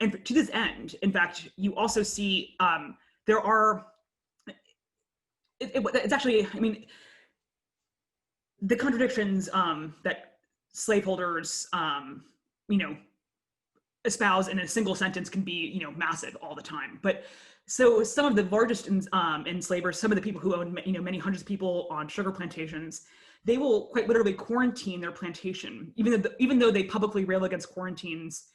to this end, in fact, you also see there are, it's actually, I mean, the contradictions that slaveholders, espouse in a single sentence can be, massive all the time. But so some of the largest enslavers, some of the people who own, many hundreds of people on sugar plantations, they will quite literally quarantine their plantation, even though they publicly rail against quarantines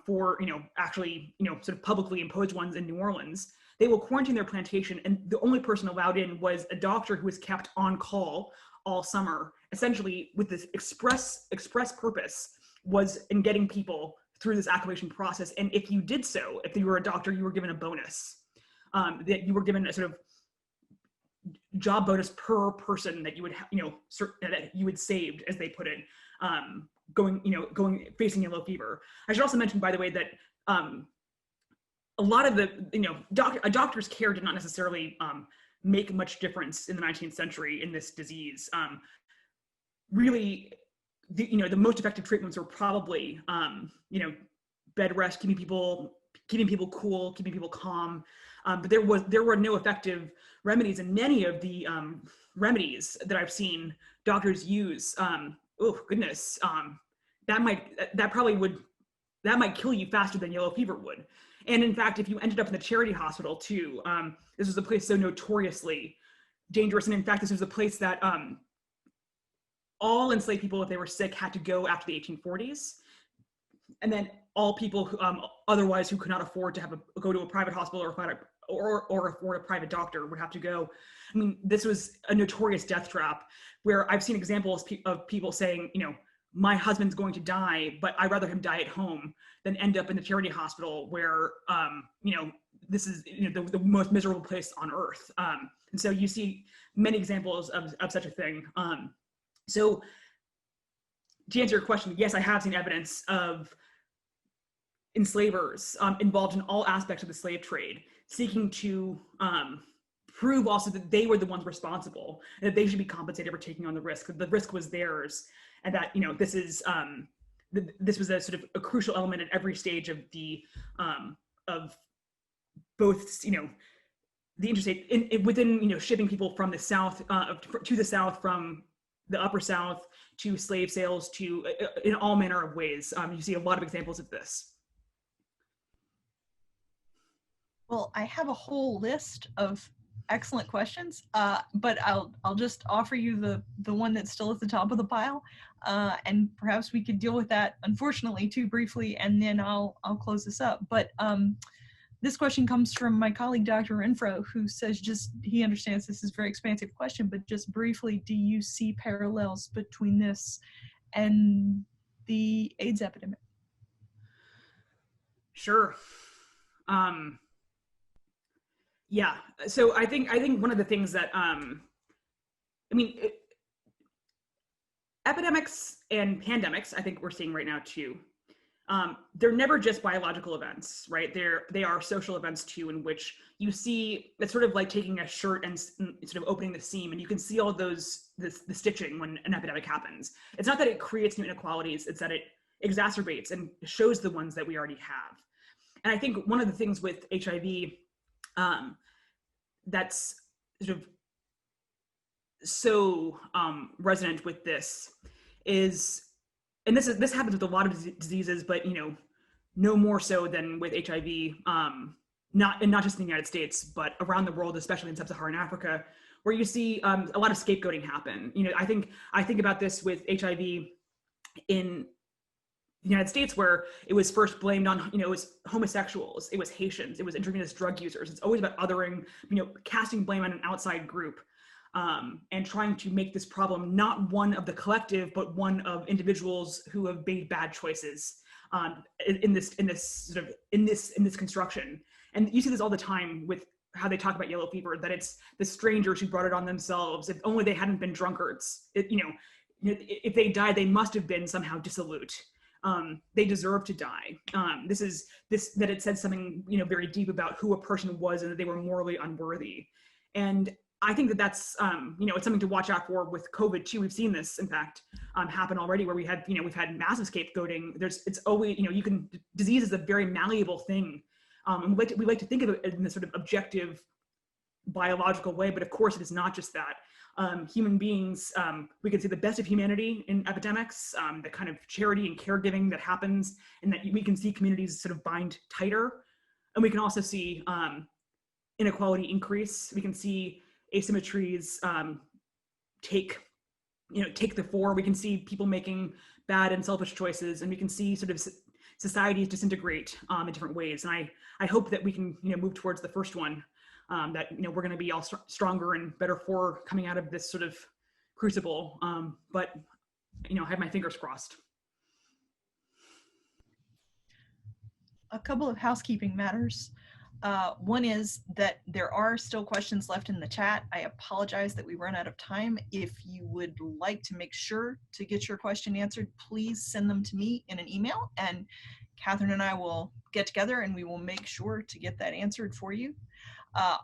for, actually, sort of publicly imposed ones in New Orleans. They will quarantine their plantation, and the only person allowed in was a doctor who was kept on call all summer, essentially with this express purpose was in getting people through this acclimation process. And if you did so, if you were a doctor, you were given a bonus, that you were given a sort of job bonus per person that you would, that you had saved, as they put it, facing yellow fever. I should also mention, by the way, that a lot of the, a doctor's care did not necessarily make much difference in the 19th century in this disease. Really, the most effective treatments were probably, bed rest, keeping people cool, keeping people calm. But there were no effective remedies, and many of the remedies that I've seen doctors use, oh goodness, that might kill you faster than yellow fever would. And in fact, if you ended up in the charity hospital too, this was a place so notoriously dangerous. And in fact, this was a place that all enslaved people, if they were sick, had to go after the 1840s. And then all people who, otherwise who could not afford to go to a private hospital or afford a private doctor would have to go. I mean, this was a notorious death trap, where I've seen examples of people saying, my husband's going to die, but I'd rather him die at home than end up in the charity hospital where, this is the most miserable place on earth. And so you see many examples of such a thing. So to answer your question, yes, I have seen evidence of enslavers involved in all aspects of the slave trade, seeking to prove also that they were the ones responsible, and that they should be compensated for taking on the risk. The risk was theirs, and that this was a sort of a crucial element at every stage of the of both the interstate within shipping people from the South to the South, from the Upper South, to slave sales, to in all manner of ways. You see a lot of examples of this. Well, I have a whole list of excellent questions, but I'll just offer you the one that's still at the top of the pile, and perhaps we could deal with that, unfortunately, too briefly, and then I'll close this up. But this question comes from my colleague, Dr. Renfro, who says he understands this is a very expansive question, but just briefly, do you see parallels between this and the AIDS epidemic? Sure. Yeah. So I think one of the things that epidemics and pandemics, I think we're seeing right now too. They're never just biological events, right? They are social events too, in which you see, it's sort of like taking a shirt and sort of opening the seam, and you can see all the stitching when an epidemic happens. It's not that it creates new inequalities, it's that it exacerbates and shows the ones that we already have. And I think one of the things with HIV that's sort of so resonant with this is, and this happens with a lot of diseases, but no more so than with HIV, not just in the United States, but around the world, especially in sub-Saharan Africa, where you see a lot of scapegoating happen. I think about this with HIV in the United States, where it was first blamed on, it was homosexuals, it was Haitians, it was intravenous drug users. It's always about othering, casting blame on an outside group, and trying to make this problem not one of the collective, but one of individuals who have made bad choices in this construction. And you see this all the time with how they talk about yellow fever, that it's the strangers who brought it on themselves. If only they hadn't been drunkards. If they died, they must have been somehow dissolute. They deserve to die. That it said something, very deep about who a person was and that they were morally unworthy. And I think that that's, it's something to watch out for with COVID too. We've seen this, in fact, happen already, where we've had massive scapegoating. It's always, disease is a very malleable thing. And we like to think of it in this sort of objective biological way, but of course it is not just that. Human beings, we can see the best of humanity in epidemics, the kind of charity and caregiving that happens, and that we can see communities sort of bind tighter. And we can also see inequality increase. We can see asymmetries take the fore. We can see people making bad and selfish choices, and we can see sort of societies disintegrate in different ways. And I hope that we can move towards the first one, that we're going to be all stronger and better for coming out of this sort of crucible. But I have my fingers crossed. A couple of housekeeping matters. One is that there are still questions left in the chat. I apologize that we run out of time. If you would like to make sure to get your question answered, please send them to me in an email, and Catherine and I will get together and we will make sure to get that answered for you.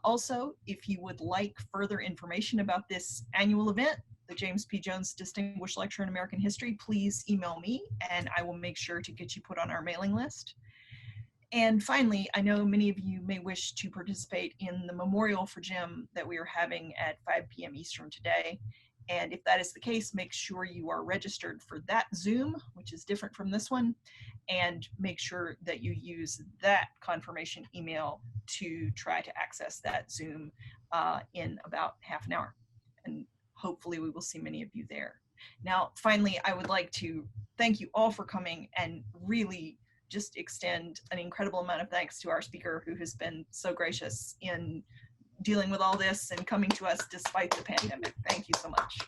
Also, if you would like further information about this annual event, the James P. Jones Distinguished Lecture in American History, please email me and I will make sure to get you put on our mailing list. And finally, I know many of you may wish to participate in the memorial for Jim that we are having at 5 p.m. Eastern today. And if that is the case, make sure you are registered for that Zoom, which is different from this one, and make sure that you use that confirmation email to try to access that Zoom in about half an hour. And hopefully we will see many of you there. Now, finally, I would like to thank you all for coming and really just extend an incredible amount of thanks to our speaker, who has been so gracious in dealing with all this and coming to us despite the pandemic. Thank you so much.